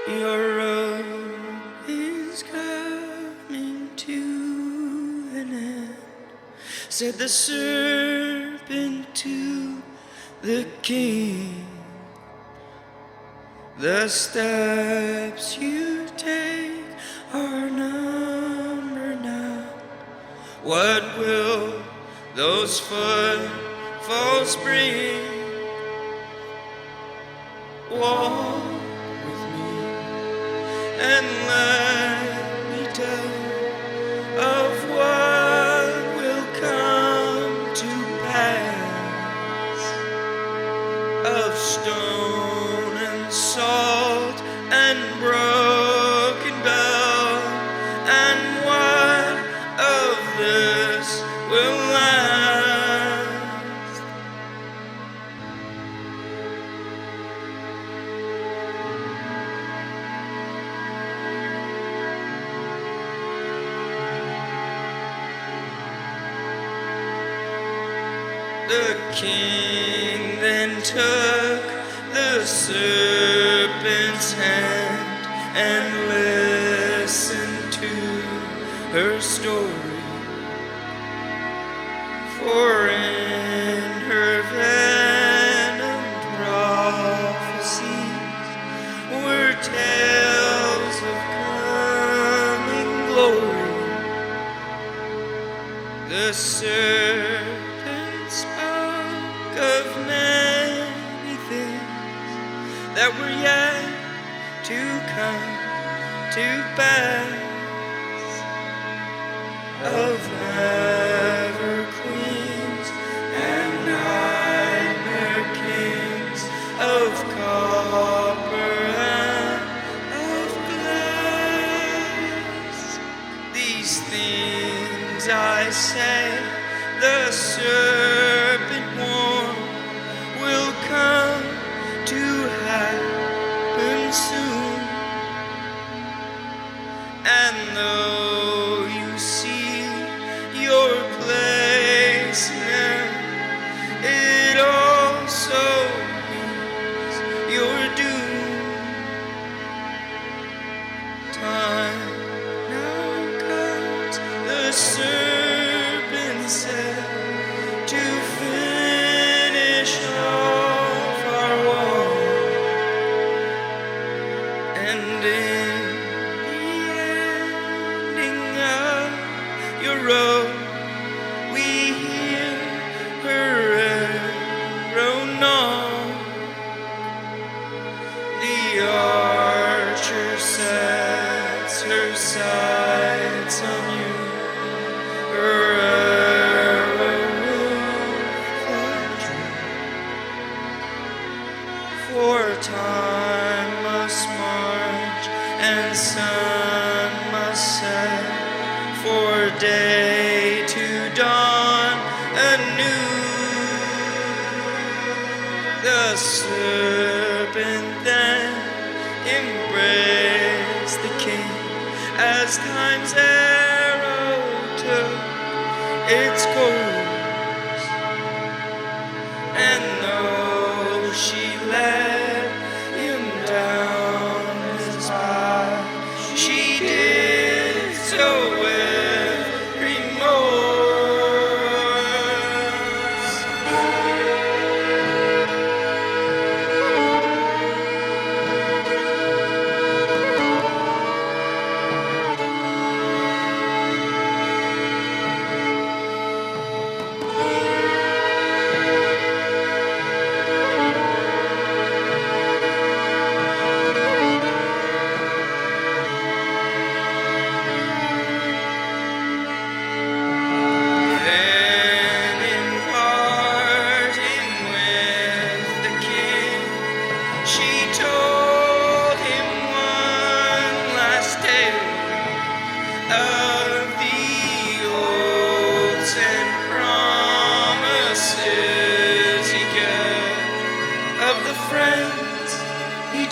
Your road is coming to an end, said the serpent to the king. The steps you take are numbered now. What will those footfalls bring? Walk with me and let me tell of what will come to pass, of stone and salt and broken bell, and what of this will last. The king then took the serpent's hand and listened to her story. For in her venomed prophecies were tales of coming glory. The serpent spoke of many things that were yet to come to pass, of ever queens and nightmare kings, of copper and of glass. These things I say, the serpent warned, will come to happen soon. And though you see your place in earth, it also means your doom. Time now comes, the serpent said, to finish off our war. And in the ending of your road, we hear her arrow knock. The archer sets her sights on you. Her arrow will fly true. For time must march and sun must set, for day to dawn anew. The serpent then embraced the king as time's arrow took its course. And though she led him down his path, she did so with remorse.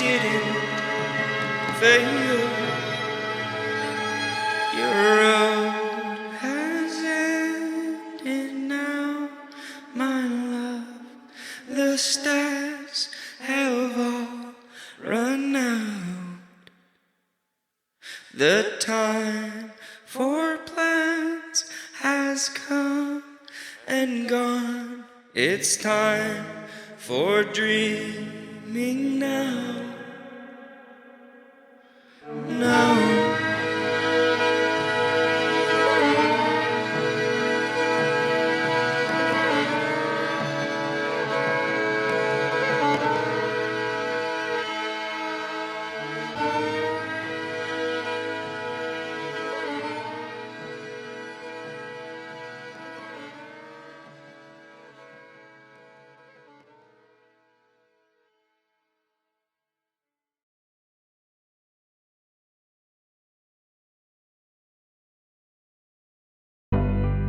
didn't fail. Your road has ended now, my love. The stars have all run out. The time for plans has come and gone. It's time for dreaming now. Now.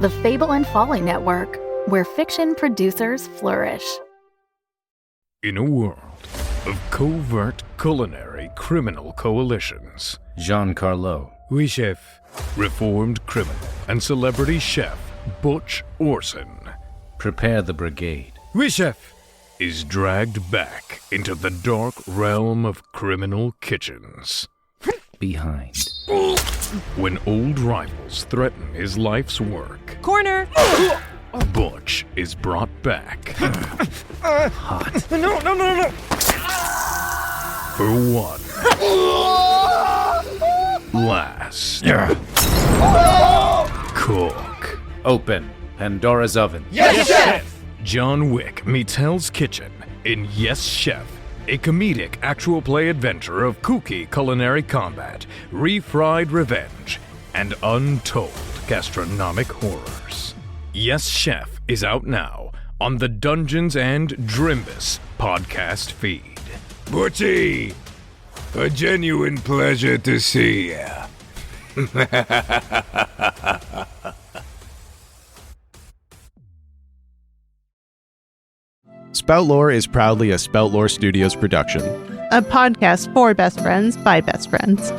The Fable and Folly Network, where fiction producers flourish. In a world of covert culinary criminal coalitions, Giancarlo, Oui Chef, reformed criminal and celebrity chef Butch Orson, prepare the brigade. Oui Chef, is dragged back into the dark realm of criminal kitchens. Behind. When old rivals threaten his life's work, Corner! Butch is brought back. Hot. No. For one last cook. Open Pandora's oven. Yes, Chef! John Wick meets Hell's Kitchen in Yes Chef, a comedic actual play adventure of kooky culinary combat, refried revenge, and untold gastronomic horrors. Yes Chef is out now on the Dungeons and Drimbus podcast feed. Butchie, a genuine pleasure to see you. Spout Lore is proudly a Spout Lore Studios production. A podcast for best friends by best friends.